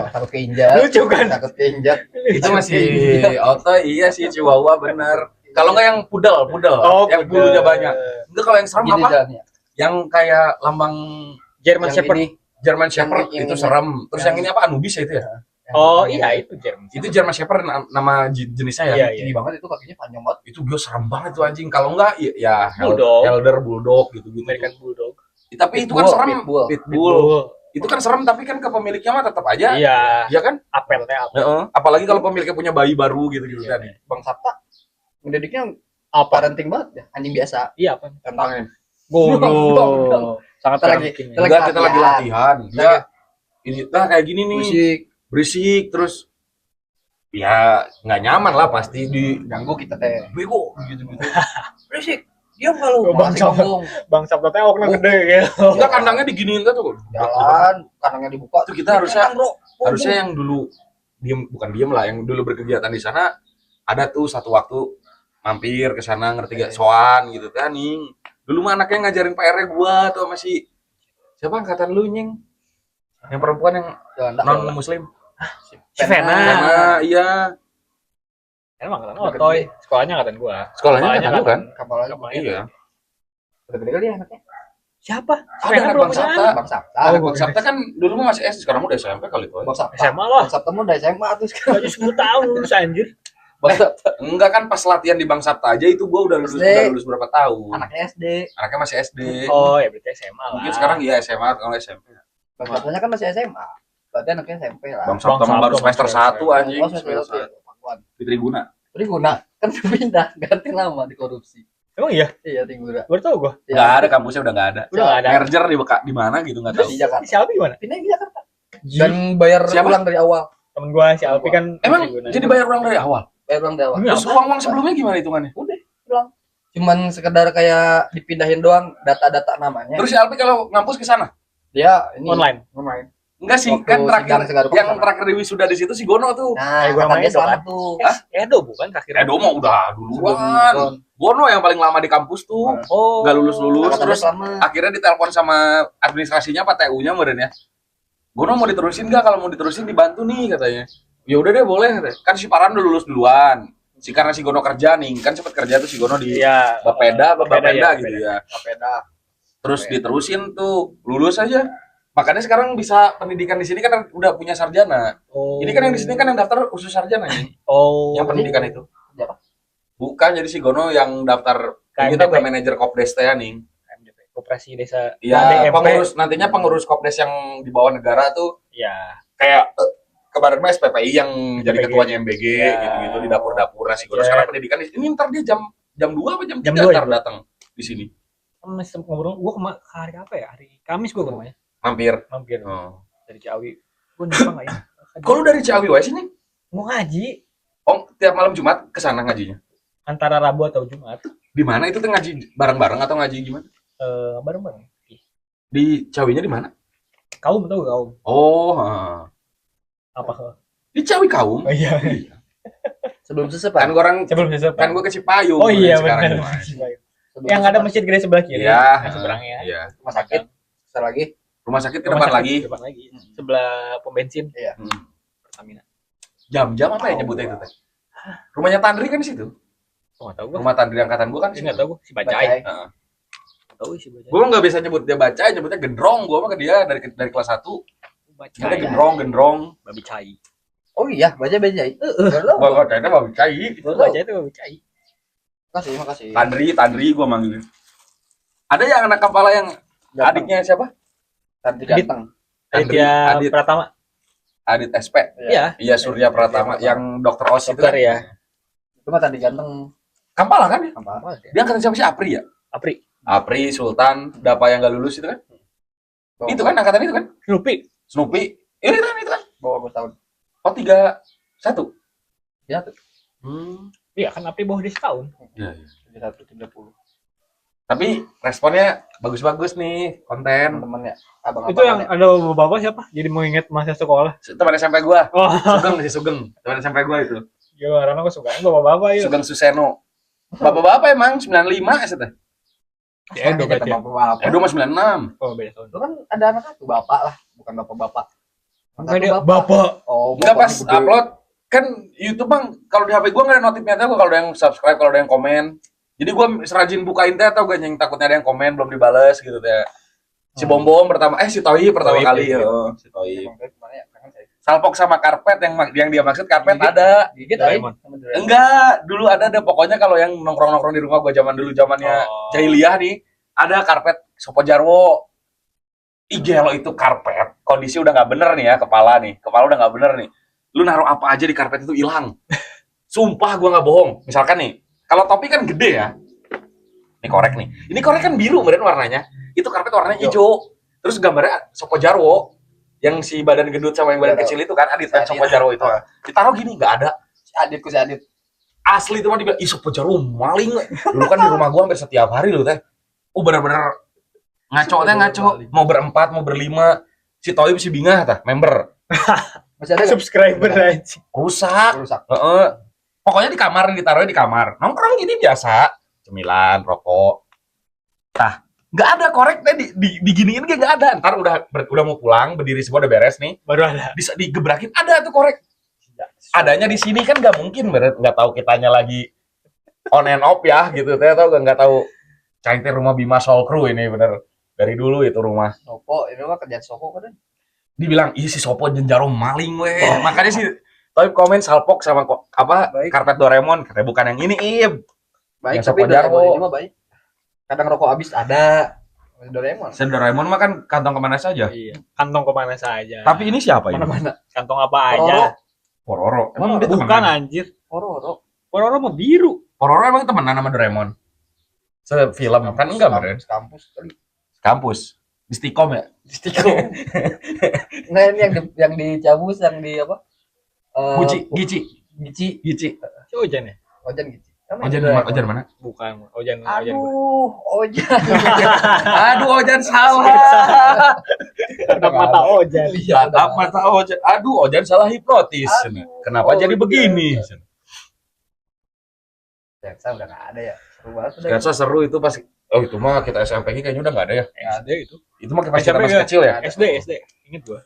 takut keinjak. Lucu kan? Takut keinjak. Itu masih auto, iya sih Chihuahua bener. Kalau enggak yang pudel, yang bulunya banyak. Enggak, kalau yang serem Gini apa? jalannya. Yang kayak lambang German Yang Shepherd. ini, German Shepherd yang itu ini. serem. Terus Yang- yang ini apa? Anubis ya itu ya? Oh iya itu German. Itu German Shepherd nama jenisnya ya. Iya, tinggi banget itu, kakinya panjang banget. Itu gue serem banget tuh anjing. Kalau enggak ya Bulldog. Elder Bulldog gitu-gitu. American Bulldog. Tapi itu kan serem. Pitbull. Pitbull. Itu kan serem, tapi kan ke pemiliknya mah tetap aja. Iya. Iya kan? Apel. Heeh. Apalagi kalau pemiliknya punya bayi baru gitu Iya. kan. Bang Sabta ngedidiknya Apa? parenting banget ya, anjing biasa. Iya apa? Tentang Goblok. Sangat Kita lagi- parenting ya. kita Enggak, kita lagi latihan. Kita Dia ini kayak gini nih. musik Berisik terus ya nggak nyaman lah pasti di ganggu kita teh. bego gitu-gitu. Berisik. Diam kalau Oh, Bang masih Sabta. ngomong. Bang Sabta teh okna gede ya. Enggak, kandangnya diginiin tuh. Jalan, kandangnya dibuka. Itu kita harusnya- Bro. Harusnya yang dulu bukan diem lah, yang dulu berkegiatan di sana ada tuh satu waktu mampir ke sana ngerti gak soan gitu kan nih. Dulu mah anaknya ngajarin PR-nya gua tuh masih siapa angkatan lu nying? Yang perempuan yang Jalan non muslim. Si Vena. Karena iya, Emang kan otoy. Sekolahnya angkatan gua. sekolahnya Sekolahnya kan lu kan? kapal lagi. Iya. Udah gede kali ya anaknya. Siapa? Si Ada Vena anak belum Bang punya Sabta. anak. Bang Sabta. Bang Sabta kan dulu mah masih SD, sekarang udah SMP kali tuh. Bang Sabta. SMA lah. Bang Sabta mah udah SMA tuh sekarang. Aja 10 tahun lulus anjir. Bang Sabta Enggak kan pas latihan di Bang Sabta aja itu gua SD. udah lulus berapa tahun. anaknya SD. Anaknya masih SD. Oh ya berarti SMA lah. Mungkin sekarang iya SMA kalau SMP. Bang Sabtanya kan masih SMA. Berarti anaknya SMP lah. Bang Sabta Bang mah baru Sabta semester masih 1 anjing. Oh, semester Semester 1. 1. Di Triguna. Triguna kan pindah ganti nama di korupsi. Emang iya? Iya, Triguna. Baru tau gua. Ya, Enggak ada, kampusnya udah enggak ada. Udah enggak ada. Merger di mana gitu enggak tahu. di Jakarta. Si Alpi gimana? Pindah ke Jakarta. Dan bayar Siapa? ulang dari awal. Temen gua si Alpi kan Emang Triguna. jadi bayar ulang dari awal? Bayar ulang dari awal. Demi Terus apa? uang sebelumnya gimana hitungannya? Udah ulang. Cuman sekedar kayak dipindahin doang data-data namanya. Terus si Alpi kalau ngampus ke sana? Dia ini Online. Online. Enggak sih, Waktu kan sidang terakhir Segarupa yang sana. terakhir di wisuda di situ si Gono tuh. Nah, gua katanya namanya selamat Edo tuh. Edo bukan terakhir. Edo mah udah duluan. Gono yang paling lama di kampus tuh. Oh. Nggak lulus-lulus. Katanya Terus selamat. akhirnya ditelepon sama administrasinya apa TU-nya meren ya. Gono mau diterusin nggak? Kalau mau diterusin dibantu nih katanya. Ya udah deh boleh. Kan si Paran udah lulus duluan. Karena si Gono kerja nih, kan cepet kerja tuh si Gono di Iya. Bapeda ya, gitu ya. Sepeda. Terus diterusin tuh, lulus aja. Makanya sekarang bisa pendidikan di sini kan udah punya sarjana. Oh. Ini kan yang di sini kan yang daftar khusus sarjana nih. Oh. Yang pendidikan itu. Kerja apa? Bukan, jadi si Gono yang daftar kita KMDP. ke manajer Kopdes teh nih. KMDP, Koperasi Desa. Iya, KDMP. nantinya pengurus Kopdes yang di bawah negara tuh Iya. kayak kemarin mah SPPI yang jadi SPPI. ketuanya MBG Ya. gitu-gitu di dapur-dapur. Nah, si Gono Ya. sekarang pendidikan di sini ntar dia jam 2 apa jam 3 Jam 2 ntar juga. datang di sini. Kan masih sempet ngobrol. Gua hari apa ya? Hari Kamis gua ke rumahnya. Mampir. Mampir Oh. dari Ciawi. Gua nyapa enggak ya? Kok lu dari Ciawi wae sih nih? Mau ngaji Oh, tiap malam Jumat ke sana ngajinya. antara Rabu atau Jumat. Di mana itu tuh ngaji bareng-bareng atau ngaji gimana? Bareng-bareng. Di Ciawinya di mana? Kaum tahu kaum. Oh, Apa? di Ciawi Kaum. Oh iya. Sebelum Kan sesepan. Sebelum sesepan. kan gua ke Cipayung. Oh iya sekarang benar. gimana? Yang ada masjid gede sebelah kiri. Iya, Yang seberangnya. Iya. Rumah sakit. Sebentar lagi. Rumah sakit ke Rumah depan sakit lagi. ke depan lagi. Sebelah pom bensin Hmm. Pertamina. Jam-jam apa ya nyebutnya itu teh? Rumahnya Tandri kan di situ. Oh, enggak tahu gua. Rumah Tandri angkatan gua kan di Enggak situ. tahu gua si Bacai. Bacai. Heeh. Tahu si Bacai. Gua nggak bisa nyebut dia baca, nyebutnya gendrong. Gua mah ke dia dari kelas 1. Dia Bacai. gendrong. Babi cai. Oh iya, baca bajai. Baru Gua kayaknya mau cai. Bacai itu babi cai. Makasih. Tandri gua manggilnya. Ada yang anak kepala yang adiknya siapa? Tadi Adit. ganteng. Aditya Adit. Pratama. Adit SP. Iya. Iya, Surya Pratama yang dokter OS itu Dokter kan. ya. Itu mah tadi ganteng. Kampala kan ya? Apa? Dia angkatan siapa sih? Apri ya? Apri. Apri, Sultan, Dapa yang gak lulus itu kan? Itu kan angkatan itu kan? Snoopy. Snoopy. Itu kan. Bawa gue tahun. Oh, 31. Ya tuh. Hmm. Iya kan Apri bawah dia setahun. Iya. 31 30. Tapi responnya bagus-bagus nih konten. teman-temannya abang-abang Itu yang ada bapak siapa? Jadi mau inget masa sekolah. Teman SMP gua, Oh, Sugeng, teman SMP gua itu. gimana aku suka bapak-bapak itu. Sugeng Suseno. Bapak-bapak emang 95 sudah. Ya, Edo berarti. bapak-bapak. Edo mah 96. Oh, beda tahun. Lu kan ada anak satu bapak lah, bukan bapak-bapak. Enggak dia bapak. Oh, Enggak pas gede. upload kan YouTube bang, kalau di HP gua nggak ada notifnya tuh kalau ada yang subscribe, kalau ada yang komen. Jadi gua serajin bukain teh atau gak yang takutnya ada yang komen belum dibales gitu teh. Si Bom pertama, si Toi pertama Toi, kali iya. ya. Si Toi. Emang kayak gimana ya? Kangen saya. Salpok sama karpet yang dia maksud karpet Gigit. ada. Gigit Doraemon. aja sama Doraemon. Enggak, dulu ada pokoknya kalau yang nongkrong-nongkrong di rumah gua zaman dulu zamannya Oh. jahiliyah nih, ada karpet Sopo Jarwo. Lo itu karpet, kondisi udah nggak bener nih ya, kepala udah nggak bener nih. Lu naruh apa aja di karpet itu hilang. Sumpah gua nggak bohong. Misalkan nih, kalau topi kan gede ya. Ini korek nih. Ini korek kan biru kemudian warnanya. Itu karpet warnanya hijau. Terus gambarnya Sopo Jarwo yang si badan gendut sama yang badan Jarwo. kecil itu kan Adit kan Adit. Sopo Jarwo itu. Ditaruh gini nggak ada. Si Adit. Asli tuh mah dibilang, ih Sopo Jarwo maling. Dulu kan di rumah gua hampir setiap hari loh teh. Bener-bener ngaco. Mau berempat, mau berlima. Si Toi si Bingah tah, member. Masih ada nggak? Subscriber aja. Rusak. Rusak. Heeh. Pokoknya di kamar, ditaruhnya di kamar. Nongkrong gini biasa. Cemilan, rokok. Tah, nggak ada korek teh diginiin nggak ada. Ntar udah mau pulang, berdiri semua udah beres nih. Baru ada. Bisa digebrakin, ada tuh korek. Adanya di sini kan nggak mungkin, nggak tahu kitanya lagi on and off ya gitu. Teh tahu nggak tahu. Caitin rumah Bima Soul Crew ini bener. Dari dulu itu rumah. Sopo, ini mah kerjaan Sopo kan. Dibilang, ih si Sopo Jenjaro maling weh. Makanya sih Toi komen salpok sama Baik. karpet Doraemon. Katanya bukan yang ini, Baik, Yang tapi Sopo Jarwo. Doraemon ini mah baik. Kadang rokok habis ada. Doraemon. Doraemon mah kan kantong kemana saja. Iya. Kantong kemana saja. Tapi ini siapa ini? Mana-mana. kantong apa aja. Pororo. Emang dia Bukan temenan? anjir. Roro. Pororo mah biru. Pororo emang temenan sama Doraemon? Film kan enggak beren? Kampus kali. Kampus. Di Stikom ya? Stiko. Nah, ini yang dicabus yang di apa? Gici. Gici. Si Ojan ya? Ojan Gici. Ojan mana? Bukan. Ojan. Aduh, Ojan. Aduh, Ojan salah. Tatap mata Ojan. Tatap mata Ojan. Aduh, Ojan salah hipnotis. Aduh, Kenapa jadi Ojan. begini? Sketsa udah nggak ada ya. Seru banget udah. Sketsa seru itu pas. Oh itu mah kita SMP kayaknya udah nggak ada ya. Nggak ada itu. Itu mah pas kita SMP masih nggak? kecil ya. SD. Ingat gua.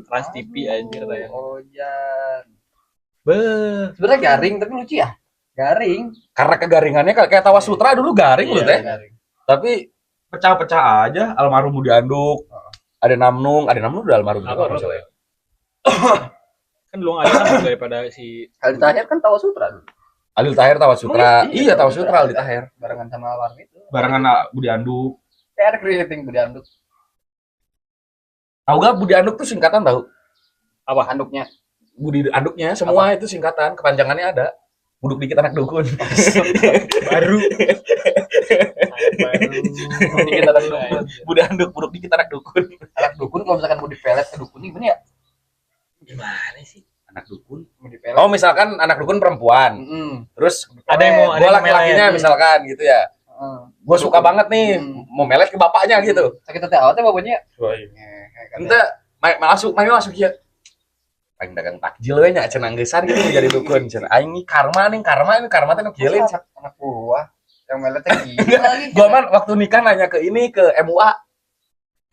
Trans TV anjir tanya. Ojan. Beuh. Sebenarnya garing tapi lucu ya. Garing. Karena kegaringannya kayak Tawa Sutra dulu garing loh Iya, teh. Garing. Tapi pecah-pecah aja. Almarhum Budi Anduk. Ada Namnung udah almarhum juga Almarhum. masalah ya. Kan lu nggak ada nama daripada si Kali terakhir kan Tawa Sutra dulu. Alil Tahir Tawa Sutra. Oh, Iya Tawa Sutra Alil Tahir. Barengan sama Warmi itu. Barengan Budi Anduk. Kayak ada keriting Budi Anduk. Tahu gak Budi Anduk tuh singkatan tahu? Anduknya. Budi Anduknya semua itu singkatan, kepanjangannya ada. Buduk dikit anak dukun. baru. Dikit anak dukun. Budi Anduk, buduk dikit anak dukun. Anak dukun kalau misalkan mau dipelet ke dukun ini gimana ya? Gimana sih? Anak dukun. Mau dipelet. Oh, misalkan anak dukun perempuan. Terus Ada yang mau gua laki-lakinya melet. misalkan gitu ya. Gue suka banget nih mau melet ke bapaknya gitu. Sakit hati awalnya bapaknya. Ente main masuk ya. Paling dagang takjil we nya cenah geussan gitu jadi dukun cenah. Aing ini karma teh nu kieu lin. Anak buah yang meletnya gila lagi. Gua man waktu nikah nanya ke MUA.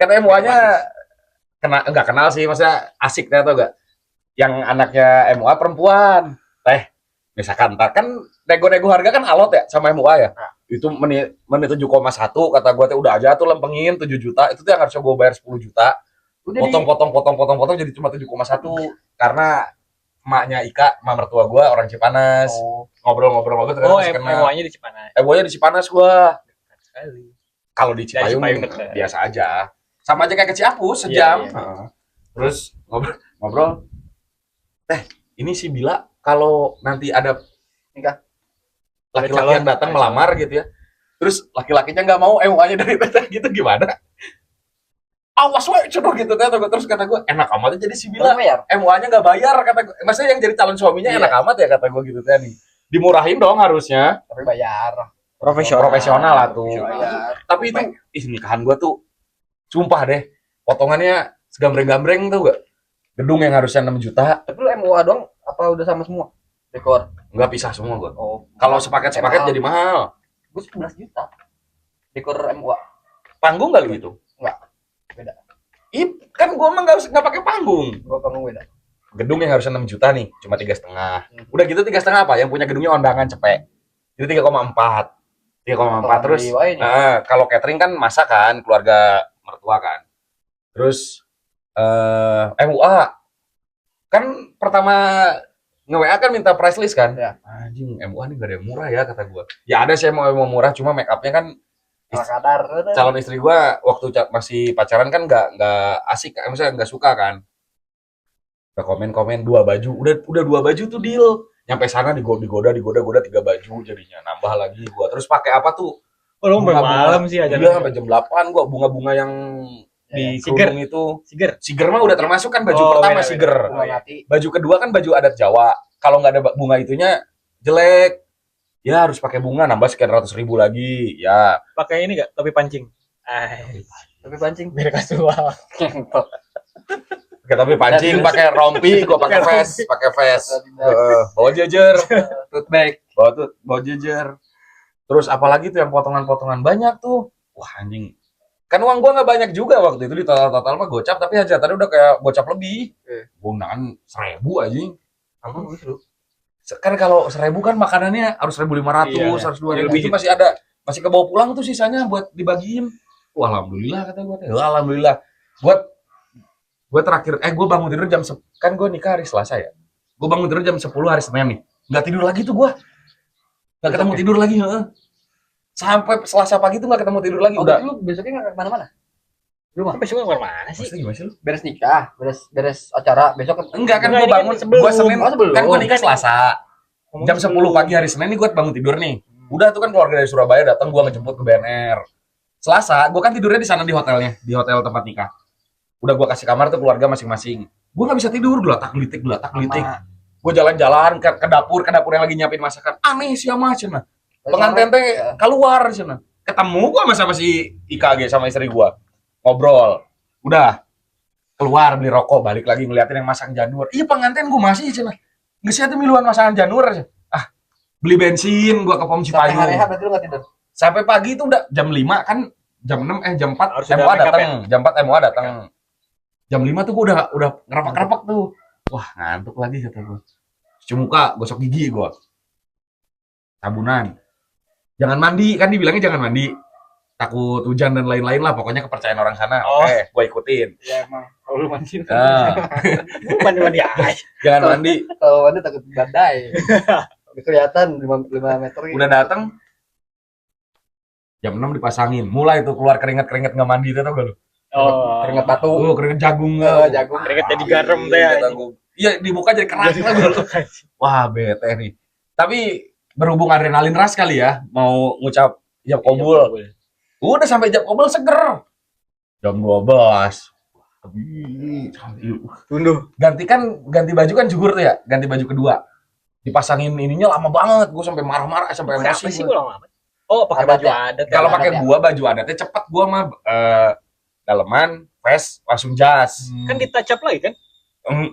Karena MUA-nya enggak kenal sih, maksudnya asik teh atau enggak. Yang anaknya MUA perempuan. Misalkan ntar kan nego-nego harga kan alot ya sama MUA ya. Itu menit 7,1 kata gua teh udah aja tuh lempengin 7 juta. Itu tuh yang harus gua bayar 10 juta. Udah Potong jadi cuma 7,1 karena emaknya Ika, emak mertua gua orang Cipanas. Ngobrol-ngobrol ternyata Oh, masih kenal. MUA-nya di Cipanas. MUA-nya di Cipanas gua. Sekali. Kalau di Cipayung Cipayung dekat. biasa aja. Sama aja kayak ke Ciapus sejam. Heeh. Terus ngobrol. Ini si Bila kalau nanti ada Nikah. laki-laki yang datang melamar gitu ya. Terus laki-lakinya nggak mau MUA-nya dari teteh gitu gimana? Awas we coba gitu kan terus kata gue enak amat jadi si Bila Bayar. MUA-nya nggak bayar kata gue. Maksudnya yang jadi calon suaminya Iya. enak amat ya kata gue gitu teh nih. Dimurahin dong harusnya. Tapi bayar. Profesional lah tuh. Bayar. Tapi itu nikahan gua tuh sumpah deh, potongannya segambreng-gambreng tuh gak? Gedung yang harusnya 6 juta, Tapi lu MUA doang apa udah sama semua? Dekor. nggak pisah semua gua. Oh. Kalau sepaket-sepaket jadi mahal. Gue 11 juta. Dekor MUA. Panggung nggak lu gitu? Enggak. Beda. Kan gua mah nggak pakai panggung. Gua panggung beda. Gedung yang harusnya 6 juta nih, cuma 3,5. Udah gitu 3,5 apa? Yang punya gedungnya undangan cepet. Itu 3,4. 3,4 terus. Kalau catering kan masak kan, keluarga mertua kan. Terus MUA kan pertama nge-WA kan minta price list kan. Ya. Anjing, MUA nih gak ada yang murah ya kata gua. Ya ada sih yang mau murah, cuma make upnya kan Kadar. calon istri gua waktu masih pacaran kan nggak asik, misalnya nggak suka kan. Udah komen 2 baju, udah 2 baju tuh deal. Nyampe sana digoda 3 baju jadinya, nambah lagi gua. Terus pakai apa tuh? Oh, lu sampai malam sih aja. Iya, sampai jam 8 gua bunga-bunga yang di Siger. kerudung itu. Siger. Siger mah udah termasuk kan baju Oh, pertama beda. siger. Bunga mati. Baju kedua kan baju adat Jawa. Kalau nggak ada bunga itunya jelek. Ya harus pakai bunga, nambah sekian ratus ribu lagi. Ya. Pakai ini enggak? Topi pancing. Tapi pancing. Biar kasual. Pakai topi pancing, pakai rompi, gua pakai vest, bawa jejer, Tote bag. bawa jejer. Terus apalagi tuh yang potongan-potongan banyak tuh. Wah anjing. Kan uang gua nggak banyak juga waktu itu, di total mah gocap, tapi hajatannya udah kayak gocap lebih. Gua undangan 1.000 anjing. Aman gue seru. Kan kalau 1.000 kan makanannya harus 1.500, Iya. harus 2.000. Lebih Itu masih ada, masih kebawa pulang tuh sisanya buat dibagiin. Wah, alhamdulillah kata gua. Alhamdulillah. Gua terakhir gua bangun tidur kan gua nikah hari Selasa ya. Gua bangun tidur jam 10 hari Senin nih. Nggak tidur lagi tuh gua. Nggak ketemu tidur lagi, heeh. Sampai Selasa pagi tuh nggak ketemu tidur lagi. Oh, Udah. lu besoknya nggak kemana-mana? Rumah. Sampai semua kemana sih? Maksudnya gimana sih lu? Beres nikah, beres acara, besok Enggak kan Enggak, gua ini kan bangun, sebelum. gua Senin, Oh, sebelum. kan gua nikah Selasa. Jam 10 pagi hari Senin nih gua bangun tidur nih. Udah tuh kan keluarga dari Surabaya datang, gua ngejemput ke BNR. Selasa, gua kan tidurnya di sana di hotelnya, di hotel tempat nikah. Udah gua kasih kamar tuh keluarga masing-masing. Gua nggak bisa tidur, gelatak-gelitik. Gua jalan-jalan ke dapur yang lagi nyiapin masakan. Aneh sih ama cenah. Pengantin teh keluar cenah. Ketemu gua sama si IKG sama istri gua. Ngobrol. Udah. Keluar beli rokok, balik lagi ngeliatin yang masang janur. Iya pengantin gua masih cenah. Geus sia teh miluan masangan janur. Beli bensin gua ke pom sampai Cipayung. hari berarti lu nggak tidur. Sampai pagi itu udah jam 5 kan, jam 6 jam 4 Harus MUA udah make up datang. Jam 4 MUA datang. Jam 5 tuh gua udah ngerapak-ngerapak tuh. Wah, ngantuk lagi kata gua. Cuci muka, gosok gigi gua. Sabunan. Jangan mandi, kan dibilangnya jangan mandi. Takut hujan dan lain-lain lah, pokoknya kepercayaan orang sana. Oh. Oke, gua ikutin. Ya emang. Kalau lu mandi, Nah, Mandi aja. jangan mandi. kalau mandi takut badai. Udah kelihatan 5 meter. Udah datang. Jam 6 dipasangin. Mulai tuh keluar keringet-keringet nggak mandi itu tau gak lu? Oh. Keringet batu. Keringet jagung Jagung. Keringet jadi garam teh ya. Iya, di muka jadi keras tau gak lu? Wah, bete nih. Tapi berhubung adrenalin ras kali ya, mau ngucap ijab kabul. Udah sampai ijab kabul seger. Jam 12. Tunduh. Ganti baju kan juhur tuh ya, ganti baju kedua. Dipasangin ininya lama banget, gue sampai marah-marah, sampai Kenapa emosi. sih gua. gua lama amat? Oh, pakai Adat baju ya? adat. Kalau Adat pakai ya? gua baju adatnya cepet, gua mah daleman, vest, langsung jas. Kan ditacap lagi kan?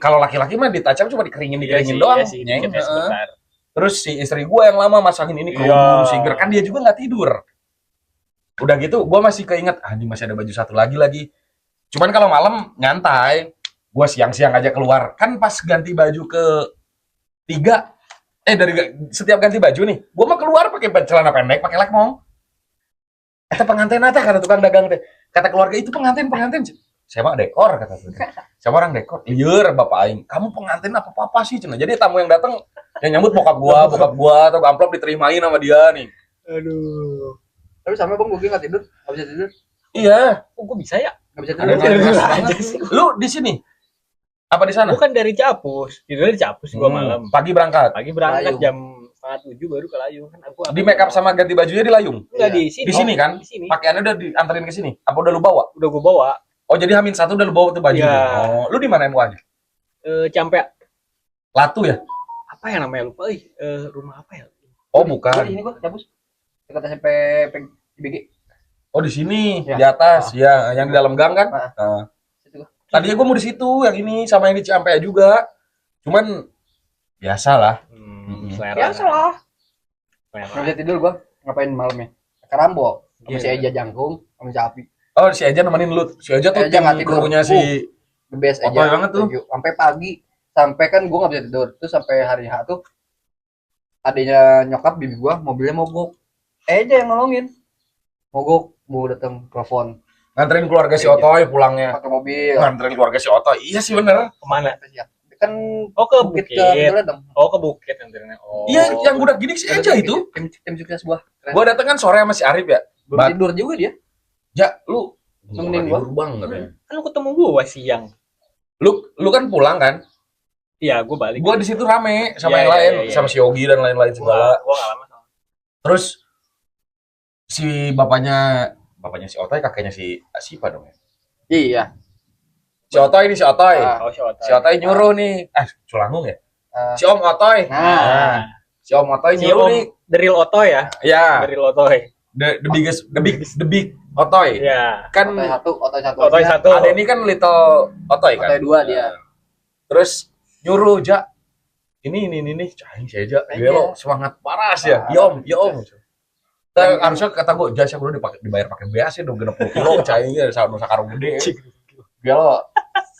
Kalau laki-laki mah ditacap cuma dikeringin Iya doang. sih, Nyeng. dikit ya sebentar. Terus si istri gua yang lama masangin ini kerudung, Iya. siger, kan dia juga nggak tidur. Udah gitu, gua masih keinget, anjing masih ada baju satu lagi. Cuman kalau malam nyantai, gua siang-siang aja keluar. Kan pas ganti baju ke 3, setiap ganti baju nih, gua mah keluar pakai celana pendek, pakai lekmong. Kata pengantin teh, kata tukang dagang teh, kata keluarga itu pengantin. Saya mah dekor kata tuh. Saya orang dekor. Lieur bapak aing. Kamu pengantin apa sih cenah. Jadi tamu yang datang yang nyambut bokap gua atau amplop diterimain sama dia nih. Aduh. Tapi sama Bang Gugi nggak tidur, nggak bisa tidur, Iya. Kok gua bisa ya? nggak bisa Ada tidur. yang Tidur keras aja banget. sih. Lu di sini? Apa di sana? Bukan dari Capus. Tidurnya di Capus gua malam. Pagi berangkat. Pagi berangkat Layung. jam 6:30 baru ke Layung kan aku. Di make up sama ganti bajunya di Layung. Enggak Iya. di sini. Di sini kan? Di sini. Pakaiannya udah dianterin ke sini. Apa udah lu bawa? Udah gua bawa Oh, jadi H-1 udah lu bawa tuh baju. Iya. Oh, lu di mana MUA-nya? Campe Latu ya? apa ya namanya lupa rumah apa ya? Oh, Gua bukan. di ini gua cabus. dekat SMP PBG. Oh di sini Ya. di atas ya, yang di dalam gang kan. Nah. Nah, Situ gua. tadinya gue mau di situ, yang ini sama yang di Ciampea juga. Cuman biasalah. Selera. Biasa lah. Selera. Nggak bisa tidur gua. Ngapain malamnya? Karambol. Sama si Iya. Eja Jangkung, sama si Api. Oh si Eja nemenin lu. Si Eja tuh Eja tim nggak tidur. krunya si The best Otoy Eja. banget tuh. Thank you. Sampai pagi. Sampai kan gua nggak bisa tidur. Terus sampai hari H tuh adanya nyokap bibi gua mobilnya mogok. Eja yang nolongin. Mogok, mau datang telepon nganterin keluarga si Otoy pulangnya. pakai mobil. Nganterin keluarga si Otoy. Iya sih bener. Kemana? Kan Oh ke Bukit Bukit. ke Ledeng. Oh ke Bukit nganterinnya. Oh. Iya, yang budak gidik si Eja itu. Tim sukses gua. Keren. Gua dateng kan sore sama si Arif ya. Belum tidur juga dia. Ja, lu Nemenin gua. tidur banget ya. Kan lu ketemu gua siang. Lu kan pulang kan? Iya, gua balik. Gua di situ rame sama Iya, yang lain, iya. sama si Yogi dan lain-lain segala. Gua enggak lama sama. Terus si bapaknya si Otoy, kakeknya si Asipa dong ya. Iya. Si Otoy. Oh, Si Otoy nyuruh nih. Culangung ya? Eh, Si Om Otoy. Nah, Si Om Otoy Si nyuruh Om nih. The Real Otoy ya? Ya, The Real Otoy. the big Otoy. Iya. Kan Otoy satu. Otoy aja. satu. ada ini kan Little Otoy kan. Otoy dua dia. Terus nyuruh Ja. Ini cahing si Eja. Gelo semangat parah sih ya. Ya Om. Harusnya kata gue jasa gue dibayar pakai bea sih dong 60 kilo cahingnya sama sakarung gede. Gelo.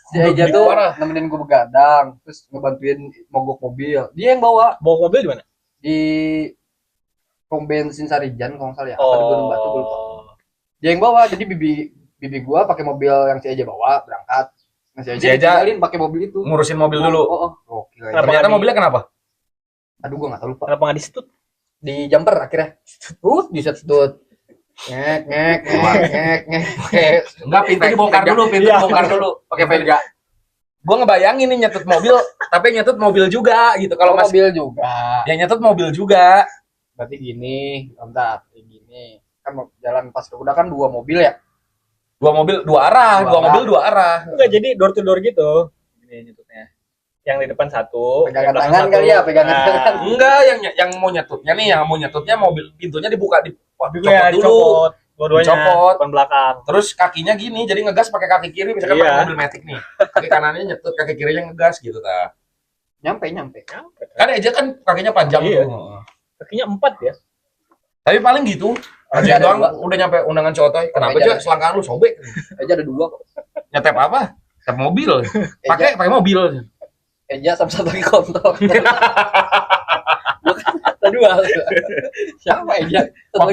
Si Eja Gede tuh parah. nemenin gue begadang, terus ngebantuin mogok mobil. Dia yang bawa Bawa mobil di mana? di pom bensin Sarijan kalau nggak salah ya. Apa di Gunung Batu gue lupa. Dia yang bawa, jadi bibi gua pakai mobil yang si Eja bawa berangkat. Nah, si Eja tinggalin pakai mobil itu. Ngurusin mobil dulu. Gokil. Kenapa Ternyata nggak mobilnya kenapa? Aduh gua nggak tahu lupa. Kenapa nggak disetut? Di jumper akhirnya. Disetut. Ngek. Enggak, pintu dibongkar dulu. Pakai Vega. Gua ngebayangin nih nyetut mobil, tapi nyetut mobil juga gitu. Kalau masih mobil juga. yang nyetut mobil juga. Berarti gini, bentar, gini. Kan jalan pas udah kan 2 mobil ya. Dua mobil dua arah. Enggak, jadi door to door gitu. Ini nyetutnya. Yang di depan satu, Pegangan yang belakang tangan satu. kali ya, pegangan Nah, tangan. Enggak, yang mau nyetutnya mobil pintunya dibuka Iya, dicopot dulu. dicopot. Dua-duanya, Dicopot. depan belakang. Terus kakinya gini, jadi ngegas pakai kaki kiri, misalkan Iya. pakai mobil Matic nih. Kaki kanannya nyetut, kaki kirinya ngegas gitu ta. Nyampe. Kan Eja kan kakinya panjang Iya. tuh. Kakinya 4 ya. Tapi paling gitu. Eja Aja ada doang udah nyampe undangan Cotoy. Kenapa Eja aja ada. selangkangan lu sobek? Eja ada 2 kok. Nyetep apa? Nyetep mobil. Eja, Pakai mobil. Eja sama satu lagi kontol. Ada 2. Siapa Eja? Pak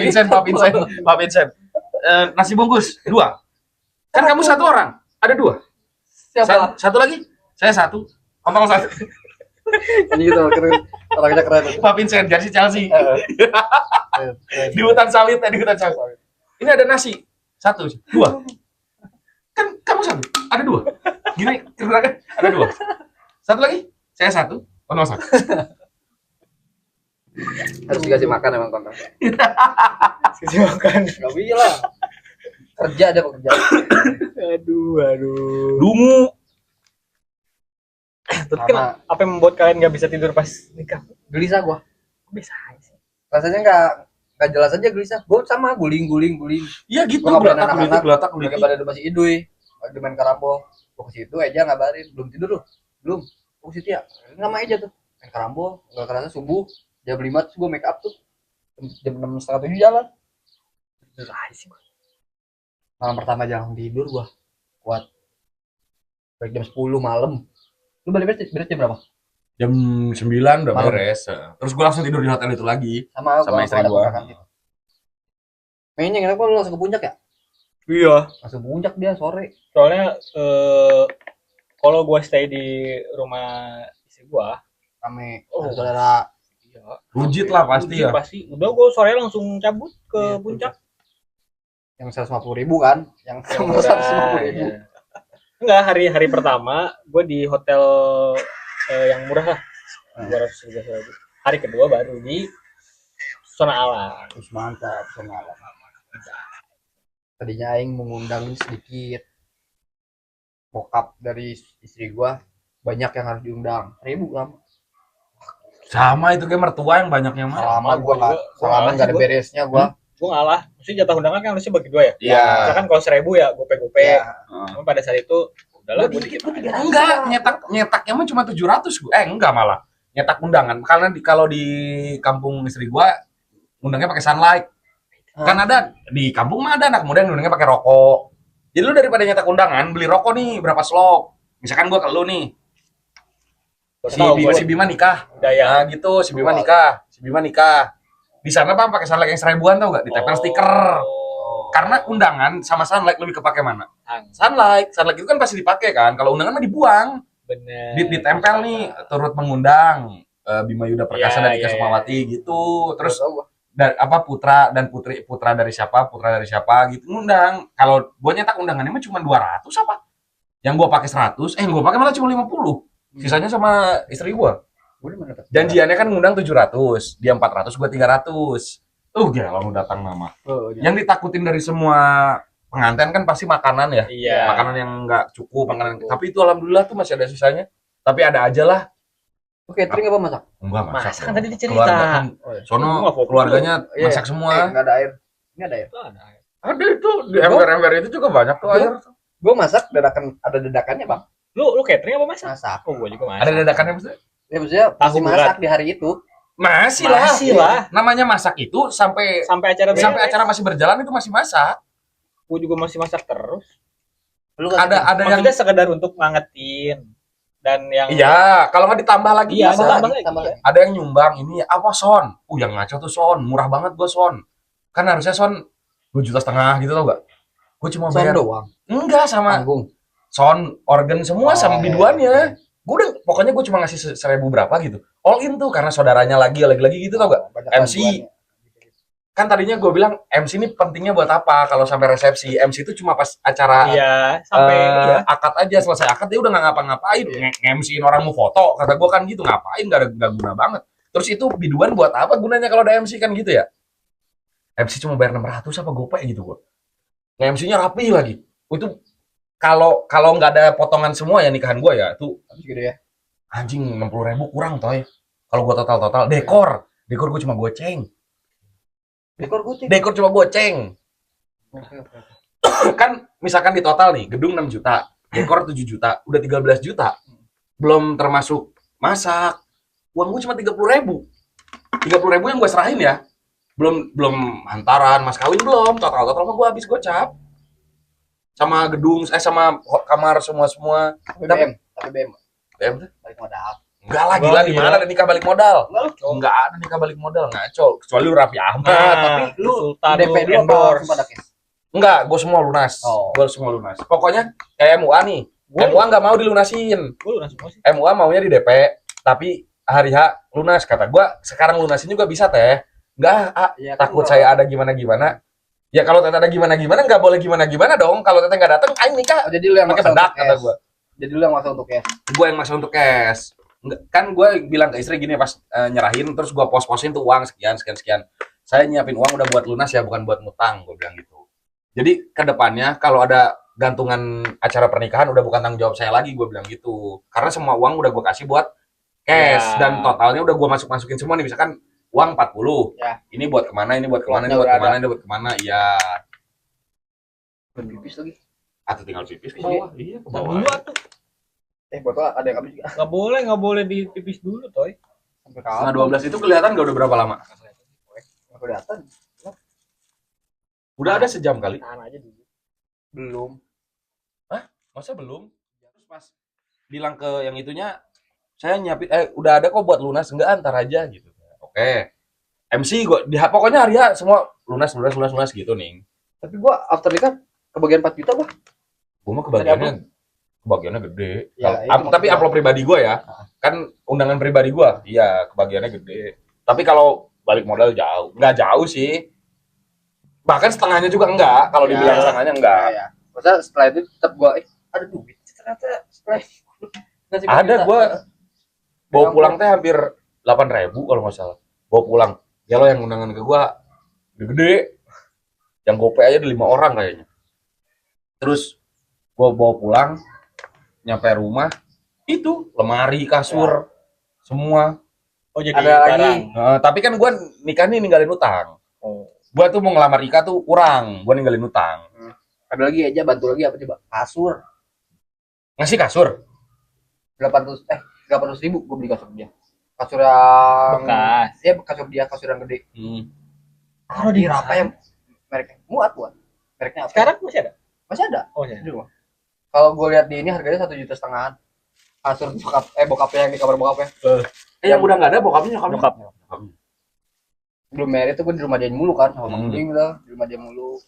Vincent. Nasi bungkus 2. Kan kamu 1 orang, ada 2. Siapa? Satu lagi, saya 1. Ngomong 1. Ini gitu keren. Orangnya keren. Pak Vincent, jersey Chelsea. Di hutan sawit. Ini ada nasi 1, 2. Kan kamu 1, ada 2. Gini, kan ada 2. Satu lagi, saya 1. Ngomong 1. Harus dikasih makan emang kontol. Sisi makan. Gak bisa lah. Kerja ada pekerja. Aduh. Dungu. Tapi kan apa yang membuat kalian nggak bisa tidur pas nikah? Gelisah gua. Bisa sih. Rasanya nggak jelas aja gelisah. Gua sama guling. Iya gitu, Gua ngabarin anak-anak. gelatak. Mereka pada masih idui. Lagi main karambol. Gua ke situ aja ngabarin. Belum tidur lu. Belum. Gua ke situ ya. Nama aja tuh. Main karambol. Nggak kerasa subuh. Jam 5 terus gua make up tuh. Jam 6:30 jalan. Bisa sih. Malam pertama aja langsung tidur gua. Kuat. Baik jam 10 malam. Lu balik beres jam berapa? Jam 9 udah Malam. beres. Terus gue langsung tidur di hotel itu lagi. Sama Sama istri ada gua. kontrakan gitu. Mainnya kenapa lu langsung ke puncak ya? Iya. Langsung ke puncak dia sore. Soalnya kalau gua stay di rumah istri gua, Rame. Oh. Saudara. iya. Rujit lah pasti ya. Pasti. Udah gua sore langsung cabut ke Iya, puncak. Yang 150.000 kan? Yang Yang sama murah, 150.000. iya. Enggak, hari pertama gue di hotel yang murah lah, 200 ribu. Hari kedua baru di zona alam. Terus mantap semalam. Tadinya aing mengundang sedikit. Bokap dari istri gua banyak yang harus diundang. 1.000 kan? Sama itu kayak mertua yang banyaknya mah. Selama gua gua nggak, selama nggak ada gua. beresnya gua. Gue ngalah. Maksudnya jatah undangan kan harusnya bagi 2 ya. Iya. Misalkan kalau 1.000 ya gope-gope. Ya. Cuma pada saat itu udahlah gue dikit aja. Enggak, nyetaknya mah cuma 700 gua. Enggak malah. Nyetak undangan karena kalau di kampung istri gua undangnya pakai sunlight. Kan ada di kampung mah ada anak muda yang undangnya pakai rokok. Jadi lu daripada nyetak undangan, beli rokok nih berapa slop. Misalkan gua ke lu nih, si Bima nikah. Udah ya. Nah gitu, si Bima nikah. Di sana Bang pakai sunlight yang 1000-an tau gak? Ditempel stiker. Karena undangan sama sunlight lebih kepake mana? Sunlight itu kan pasti dipakai kan. Kalau undangan mah dibuang. Bener. Ditempel nih turut mengundang Bima Yuda Perkasa dan Ika Sukmawati gitu. Terus putra dan putra dari siapa gitu ngundang. Kalau gue nyetak undangannya mah cuma 200 apa? Yang gue pakai 100, yang gue pakai malah cuma 50. Sisanya sama istri gue. Janjiannya kan ngundang 700, dia 400, gue 300. Gila kalau datang nama. Yang ditakutin dari semua pengantin kan pasti makanan ya. Iya. Makanan yang nggak cukup, tapi itu alhamdulillah tuh masih ada sisanya. Tapi ada aja lah. Oke, catering apa masak? Enggak masak. Masak kan tadi dicerita. Keluarga kan, sono keluarganya masak semua. Enggak ada air. Ini ada air. Ada itu di ember-ember itu juga banyak tuh air. Gua masak ada dadakannya, Bang. Lu catering apa masak? Masak. Oh, gua juga masak. Ada dadakannya maksudnya? Ya maksudnya masih masak di hari itu. Masih lah. Namanya masak itu sampai acara masih berjalan itu masih masak. Gua juga masih masak terus. Lu Ada yang maksudnya sekedar untuk ngangetin dan yang iya, kalau nggak ditambah lagi iya, bisa. tambah lagi. Ada yang nyumbang ini apa son? Yang ngaco tuh son, murah banget gua son. Kan harusnya son 2,5 juta gitu tau gak? Gue cuma bayar doang. Enggak sama Panggung. sound, organ semua sama biduannya. Gue pokoknya gue cuma ngasih 1.000 berapa gitu. All in tuh karena saudaranya lagi gitu tau gak? MC. Kan tadinya gue bilang MC ini pentingnya buat apa? Kalau sampai resepsi, MC itu cuma pas acara sampai akad aja, selesai akad dia udah nggak ngapa-ngapain. MC-in orang mau foto, kata gue kan gitu, ngapain? Gak guna banget. Terus itu biduan buat apa gunanya kalau ada MC kan gitu ya? MC cuma bayar 600 apa gopay gitu gue. MC-nya rapi lagi. Itu kalau nggak ada potongan semua ya nikahan gue ya, itu gitu ya. Anjing 60.000 kurang toy. Kalau gue total dekor gue cuma goceng. Dekor cuma goceng. Kan misalkan di total nih gedung 6 juta, dekor 7 juta, udah 13 juta. Belum termasuk masak. Uang gue cuma 30.000. 30.000 yang gue serahin ya. Belum hantaran, mas kawin belum. Total mah gue habis gocap. Sama gedung, sama kamar semua. BM. BM tuh? Balik modal. Enggak lah, gila di mana ada nikah balik modal? Enggak ada nikah balik modal, ngaco. Kecuali lu Raffi Ahmad. Tapi lu DP dulu apa langsung pada cash? Enggak, gue semua lunas. Gue semua lunas. Pokoknya kayak MUA nih. MUA nggak mau dilunasin. Gue lunas semua sih. MUA maunya di DP, tapi hari H lunas kata gue. Sekarang lunasin juga bisa teh. Enggak, takut saya ada gimana-gimana. Ya kalau teteh ada gimana-gimana nggak boleh gimana-gimana dong. Kalau teteh nggak datang, aing nikah. Jadi lu yang pakai bedak kata gue. Jadi lu yang maksa untuk cash. Gue yang maksa untuk cash. Kan gue bilang ke istri gini pas nyerahin, terus gue pos-posin tuh uang sekian. Saya nyiapin uang udah buat lunas ya, bukan buat ngutang, gue bilang gitu. Jadi kedepannya kalau ada gantungan acara pernikahan udah bukan tanggung jawab saya lagi, gue bilang gitu. Karena semua uang udah gue kasih buat cash dan totalnya udah gue masukin semua nih. Misalkan uang 40, ini buat kemana, ini buat kemana, ini buat kemana, iya. Pipis lagi. Atau tinggal pipis ke bawah, iya ke bawah. Dulu tuh. Botol ada yang habis juga. Nggak boleh dipipis dulu, toy. Sampai Setengah 12 itu kelihatan gak udah berapa lama? Nggak kelihatan. Udah ada sejam kali. Tahan aja dulu. Belum. Masa belum? Terus pas bilang ke yang itunya, saya nyiapin, udah ada kok buat lunas, enggak antar aja gitu. Oke. MC gue, pokoknya hari ya semua lunas gitu nih. Tapi gua after nikah kebagian 4 juta gua. Gue mah kebagiannya gede. Ya, Tapi upload pribadi gue ya. Kan undangan pribadi gue, iya kebagiannya gede. Tapi kalau balik modal jauh. Nggak jauh sih. Bahkan setengahnya juga enggak. Kalau dibilang setengahnya enggak. Ya. Masa setelah itu tetap gua ada duit. Ternyata setelah ada gue bawa pulang teh hampir 8.000 kalau nggak salah. Bawa pulang. Ya lo yang undangan ke gue gede. Yang gope aja ada 5 orang kayaknya. Terus gue bawa pulang, nyampe rumah, itu lemari, kasur, semua Oh jadi Ada lagi. barang. Tapi kan gua nikah nih ninggalin utang. Oh. Gua tuh mau ngelamar Ika tuh kurang, gua ninggalin utang. Ada lagi aja, bantu lagi apa coba? Kasur Ngasih kasur. 800.000 gue beli kasur dia. Kasur yang Bekas. ya kasur yang gede. Taruh Di di apa mana? yang mereknya muat buat. Mereknya apa? Sekarang masih ada? Masih ada Oh ya. di rumah. Kalau gue lihat di ini harganya 1,5 juta. Kasur bokapnya yang di kamar bokapnya. Yang udah nggak ada bokapnya Nyokap. Belum merit tuh gue di rumah dia mulu kan sama Hmm. Bang Bing lah, di rumah dia mulu.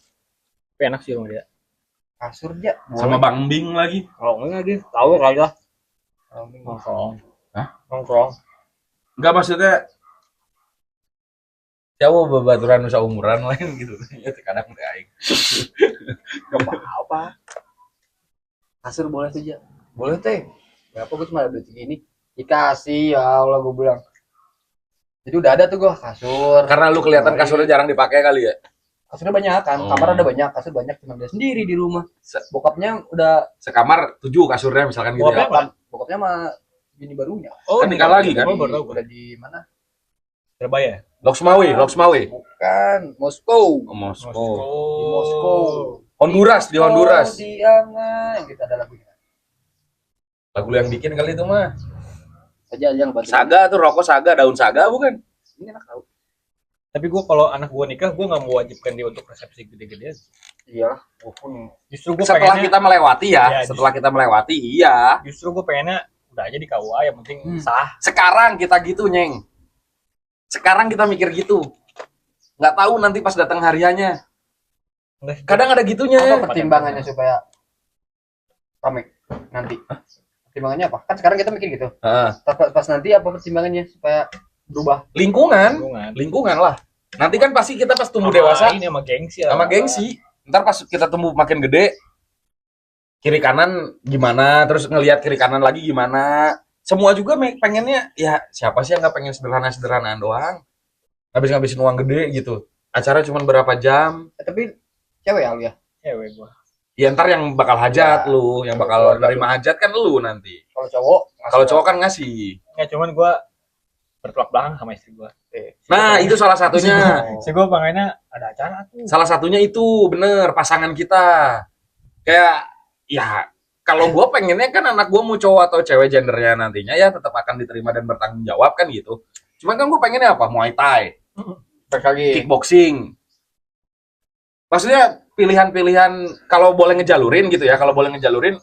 Tapi enak sih rumah dia. Kasur dia. sama Bang Bing lagi. Kalau enggak dia tahu kali lah. Bang Bing. Nongkrong. Hah? Nongkrong. Enggak maksudnya jauh babaturan nusa umuran lain gitu. Ya kadang teh aing. Gak apa-apa. Kasur boleh tuh ya. Boleh teh. Berapa gue cuma ada duit segini. Dikasih ya Allah gue bilang. Jadi udah ada tuh gue kasur. Karena lu kelihatan kasurnya jarang dipakai kali ya. Kasurnya banyak kan, Oh. kamar ada banyak, kasur banyak, cuma dia sendiri di rumah. Se- Bokapnya udah Sekamar 7 kasurnya misalkan gitu Bokapnya ya. bokapnya sama bini barunya. Oh, Kan nikah lagi kan? Oh, baru tahu gua. Udah di mana? Surabaya. Loksmawe. Bukan, Moskow. Oh, Moskow. Di Moskow. Honduras, di Honduras. Oh, di yang kita ada lagunya. Lagu lu yang bikin kali itu mah. Aja yang bantu. Saga tuh rokok saga, daun saga bukan? Ini enak tau. Tapi gue kalau anak gue nikah, gue nggak mau wajibkan dia untuk resepsi gede-gedean. Iya, gue pun. Justru gue Setelah pengennya, kita melewati ya, Ya, setelah kita melewati iya. justru gue pengennya udah aja di KUA, yang penting sah. Sekarang kita gitu, Nyeng. Sekarang kita mikir gitu. Nggak tahu nanti pas datang hariannya. Enggak, Kadang ada gitunya. Apa pertimbangannya supaya rame nanti? Pertimbangannya apa? Kan sekarang kita mikir gitu. Heeh. Pas nanti apa pertimbangannya supaya berubah? Lingkungan, hubungan. lingkungan lah. Nanti kan pasti kita pas tumbuh Sama dewasa ini sama gengsi lah. sama gengsi. Ntar pas kita tumbuh makin gede, kiri kanan gimana, terus ngelihat kiri kanan lagi gimana. Semua juga pengennya, ya siapa sih yang nggak pengen sederhana-sederhanaan doang. Ngabisin uang gede gitu. Acara cuma berapa jam. Tapi cewek ya lu ya. Cewek gue. Ya ntar yang bakal hajat Ya. lu, yang bakal nerima hajat kan lu nanti. Kalau cowok, Kalau cowok kan ngasih. Nggak, cuman gue bertolak belakang sama istri gue. Nah, itu salah satunya. Si gue pengennya ada acara tuh. Salah satunya itu bener pasangan kita. Kayak ya kalau gue pengennya kan anak gue mau cowok atau cewek gendernya nantinya ya tetap akan diterima dan bertanggung jawab kan gitu. Cuman kan gue pengennya apa? Muay Thai, lagi. kickboxing. Maksudnya pilihan-pilihan kalau boleh ngejalurin gitu ya, kalau boleh ngejalurin,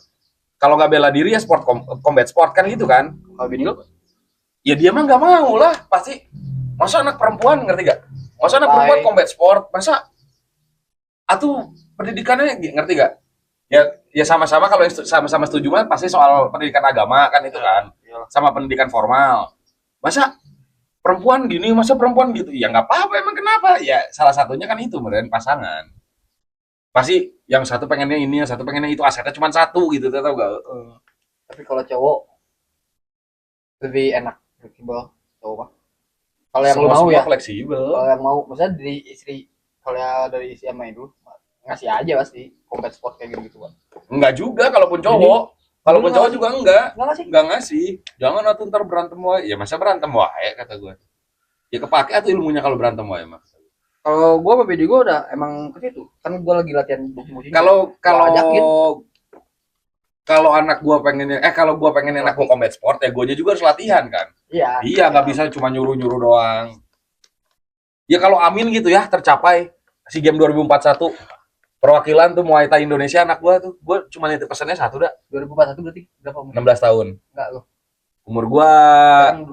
kalau nggak bela diri ya sport combat sport kan gitu kan. Kalau bini lu? Ya dia mah nggak mau lah pasti. Masa anak perempuan ngerti gak? Masa anak perempuan Baik. combat sport? Masa atuh pendidikannya ngerti gak? Ya sama-sama kalau sama-sama setuju mah pasti soal pendidikan agama kan itu kan. Iyalah. Sama pendidikan formal. Masa perempuan gini, masa perempuan gitu? Ya nggak apa-apa emang kenapa? Ya salah satunya kan itu meren pasangan. Pasti yang satu pengennya ini, yang satu pengennya itu, asetnya cuma satu gitu, tau gak? Tapi kalau cowok lebih enak fleksibel cowok mah. Kalau yang lu mau Semua ya. fleksibel. Kalau yang mau, maksudnya dari istri, kalau yang dari istri sama itu ngasih aja pasti combat sport kayak gitu kan. Enggak juga kalaupun cowok. Kalaupun Enggak. cowok juga enggak. Enggak ngasih. Enggak ngasih. Jangan atuh ntar berantem wae. Ya masa berantem wae kata gue. Ya kepake atuh ilmunya kalau berantem wae mah. Kalau gua sama bini gua udah emang ke situ. Kan gua lagi latihan boxing. Kalau ajakin. kalau anak gua pengennya kalau gua pengen anak gua combat sport ya guanya juga harus latihan kan. Iya. Iya nggak bisa cuma nyuruh-nyuruh doang. Ya kalau amin gitu ya tercapai SEA Games 2041 perwakilan tuh Muay Thai Indonesia anak gua tuh. Gua cuma nitip pesannya satu dah. 2041 berarti berapa umur? 16 tahun. Enggak lu. Umur gua Sekarang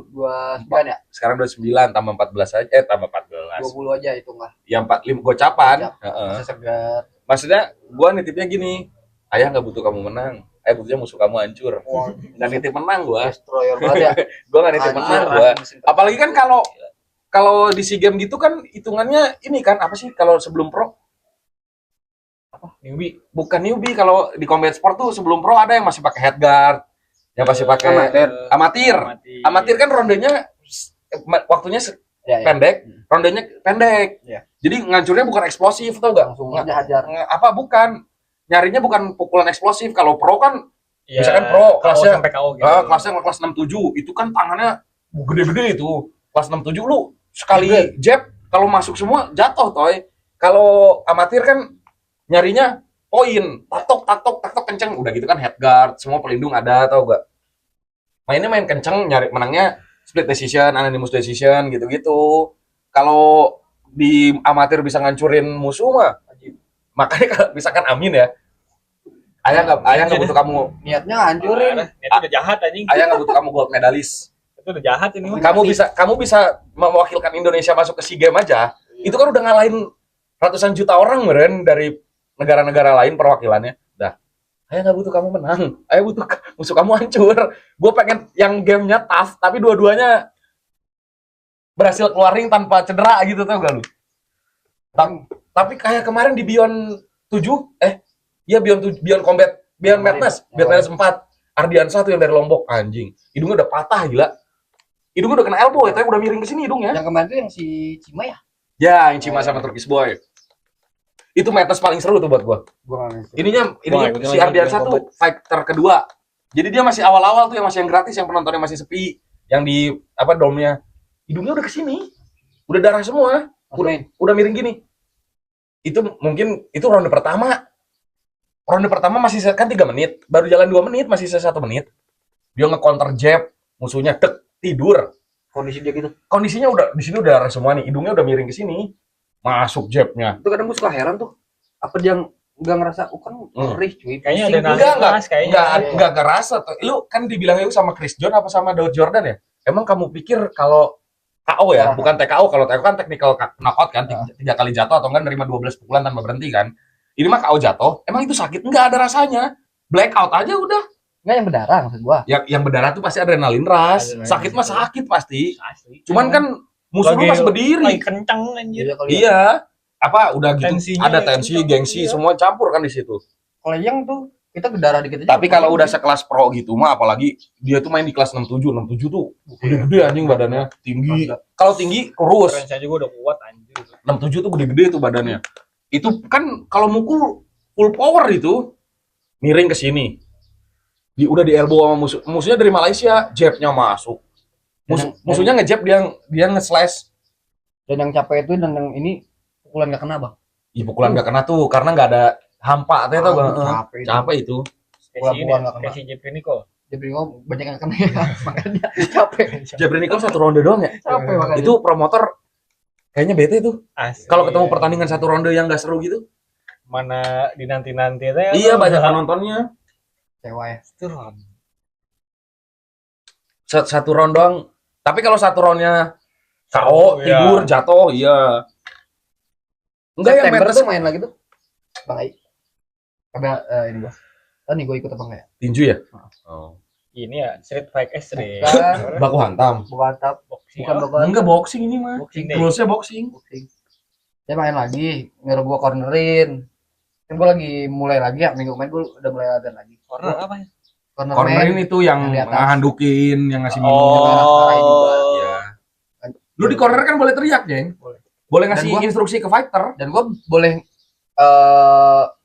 29 ya? sekarang 29 tambah 14 aja tambah 14. 20 aja hitung lah. Ya 45 gocapan. Gocap. Heeh. Masih segar. Maksudnya gua nitipnya gini, ayah nggak butuh kamu menang, ayah butuhnya musuh kamu hancur. Wah, Nggak nitip menang gua. destroyer banget ya. Gua nggak nitip menang gua. Apalagi kan kalau di SEA Games gitu kan hitungannya ini kan apa sih kalau sebelum pro? Newbie. Bukan newbie, kalau di combat sport tuh sebelum pro ada yang masih pakai headguard, yang masih pakai amatir. Amatir kan rondenya waktunya Ya, ya. pendek, rondenya pendek. Iya. Jadi ngancurnya bukan eksplosif tau gak? Langsung aja hajar. Apa bukan? Nyarinya bukan pukulan eksplosif. Kalau pro kan Ya, misalkan pro KO kelasnya sampai KO gitu. kelasnya kelas 67 itu kan tangannya gede-gede itu. kelas 67 lu sekali jab kalau masuk semua jatuh toy. Kalau amatir kan nyarinya poin, taktok kenceng, udah gitu kan head guard, semua pelindung ada tau gak. Mainnya main kenceng, nyari menangnya split decision, unanimous decision gitu-gitu. Kalau di amatir bisa ngancurin musuh mah, makanya kalau misalkan Amin ya, ayah nggak butuh kamu, Niatnya hancurin. Itu udah jahat anjing. ayah nggak butuh kamu gold medalis. Itu udah jahat ini mah. Kamu bisa mewakilkan Indonesia masuk ke SEA Games aja. Itu kan udah ngalahin ratusan juta orang meren dari negara-negara lain perwakilannya. Dah, ayah nggak butuh kamu menang, ayah butuh musuh kamu hancur. Gue pengen yang gamenya tough, tapi dua-duanya berhasil keluar ring tanpa cedera gitu tau gak lu? Tapi kayak kemarin di Beyond 7, Beyond Combat, Beyond Madness, Beyond Madness 4, Ardiansa tuh yang dari Lombok, anjing. Hidungnya udah patah gila. Hidungnya udah kena elbow ya, tapi udah miring ke sini hidungnya. Yang kemarin tuh yang si Cima ya? Ya, yang Cima sama Turkish Boy. Itu Madness paling seru tuh buat gua. Ininya si Ardiansa tuh fighter kedua. Jadi dia masih awal-awal tuh yang masih yang gratis, yang penontonnya masih sepi, yang di domnya. Hidungnya udah kesini, udah darah semua, udah miring gini. Itu mungkin itu ronde pertama. Ronde pertama masih kan 3 menit, baru jalan 2 menit, masih sisa 1 menit. Dia nge-counter jab, musuhnya tidur. Kondisi dia gitu. Kondisinya udah di sini udah darah semua nih, hidungnya udah miring ke sini. Masuk jabnya. Itu kadang gue suka heran tuh. Apa dia nggak ngerasa, kan perih cuy. Kayaknya ada enggak ngerasa tuh. Lu kan dibilangnya lu sama Chris John apa sama Daud Jordan ya? Emang kamu pikir kalau KO ya, bukan TKO. Kalau TKO kan technical knockout kan, 3 kali jatuh atau enggak nerima 12 pukulan tanpa berhenti kan. Ini mah KO jatuh, emang itu sakit? Enggak ada rasanya. Blackout aja udah. Enggak yang berdarah maksud gua. Yang berdarah tuh pasti adrenalin rush. Sakit mah sakit pasti. Cuman kan musuh lu masih berdiri. Lagi kenceng anjir. Iya. Apa udah gitu Tensinya ada tensi, gengsi, semua campur kan di situ. Kalau yang tuh kita berdarah dikit aja. Tapi kalau udah sekelas pro gitu mah, apalagi dia tuh main di kelas 67 tuh gede-gede anjing badannya, tinggi. Kalau tinggi kurus. Range juga udah kuat anjir. 67 tuh gede-gede tuh badannya. Itu kan kalau mukul full power itu miring ke sini. Udah di elbow sama musuhnya dari Malaysia, jabnya masuk. Musuhnya ngejab, dia nge-slash. Dan yang capek itu dan yang ini pukulan gak kena, Bang. Iya, pukulan gak kena tuh karena gak ada hampa teh tau gak? Capek itu. Kayak si Jeffrey Nicole. Jeffrey Nicole banyak yang kena ya, makanya capek. Jeffrey Nicole 1 ronde doang ya? Capek makanya. Itu promotor kayaknya bete tuh. Kalau ketemu Iya. pertandingan 1 ronde yang gak seru gitu. Mana dinanti-nanti teh. Iya, banyak penontonnya. Sewa ya. Satu round doang. Tapi kalau 1 roundnya KO, Iya. tidur, jatuh, iya. Enggak yang September Madness tuh main lagi tuh. Bang Ai. Ada ini gua. Tadi gua ikut apa enggak ya? tinju ya? Oh. Ini ya Street Fight SD. Kan Baku hantam. bukan tap, Boxing. bukan bukan Enggak boxing ini mah. boxing. Rulesnya boxing. Boxing. Dia main lagi, nyuruh gua cornerin. Kan gua lagi mulai lagi ya, minggu kemarin gua udah mulai latihan lagi. Corner apa ya? Cornerin itu yang yang di atas. ngehandukin, yang ngasih minum. Oh. Iya. Lu di corner kan boleh teriak, Jeng. Boleh ngasih Dan gua- instruksi ke fighter. Dan gua boleh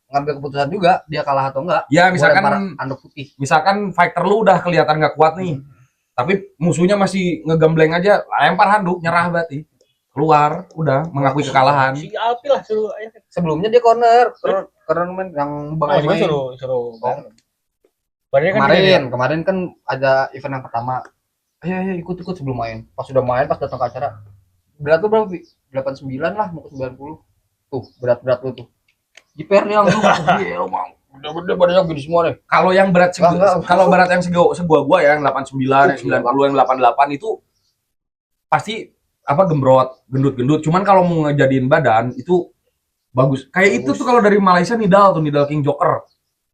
ngambil keputusan juga dia kalah atau enggak. Ya, Gua misalkan lempar anduk putih. misalkan fighter lu udah kelihatan gak kuat nih. Tapi musuhnya masih ngegembleng aja, lempar handuk, nyerah berarti. Keluar, udah mengakui kekalahan. Si Alpi lah suruh ayo. Sebelumnya dia corner main yang Bang Oh, Ai juga main. suruh. Oh. Badannya kan gede ya? Kemarin kan ada event yang pertama. Ayo ikut sebelum main. Pas sudah main, pas datang ke acara. Berat tuh berapa, Pi? 89 lah, mau ke 90. Tuh, berat lu tuh. Jiper nih langsung. Gila, Bang. Udah badannya gini semua deh. Kalau yang berat Enggak. kalau berat yang gua yang 89, yang 90, yang 88 itu pasti gembrot, gendut-gendut. Cuman kalau mau ngejadiin badan itu bagus. Kayak itu tuh kalau dari Malaysia Nidal King Joker.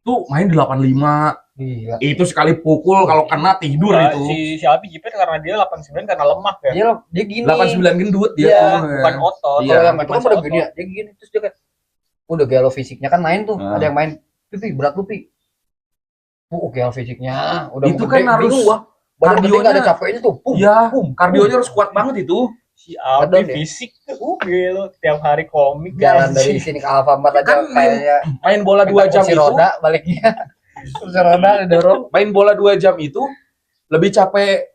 Tuh main di 85. Gila. Itu sekali pukul kalau kena tidur Nah, itu. si Alpi Jiper karena dia 89 karena lemak ya. Dia gini. 89 gendut dia Iya, tuh. Bukan otot. Iya. Kalau yang main Bukan kan udah otot. gini ya. Dia gini terus dia kayak udah gelo fisiknya kan main tuh. Nah. Ada yang main Pi, berat lu Pi. Gelo fisiknya udah Itu mau kan gede, harus bingung gua. Badan gede kardionya- nggak ada capeknya tuh. Iya, kardionya harus kuat banget itu. Si Alpi Badan ya? fisik tuh gelo tiap hari komik Jalan anjing. dari sini ke Alfamart aja Kan main- kayaknya Main bola 2 jam kursi itu, roda baliknya. Kursi roda didorong. main bola 2 jam itu lebih capek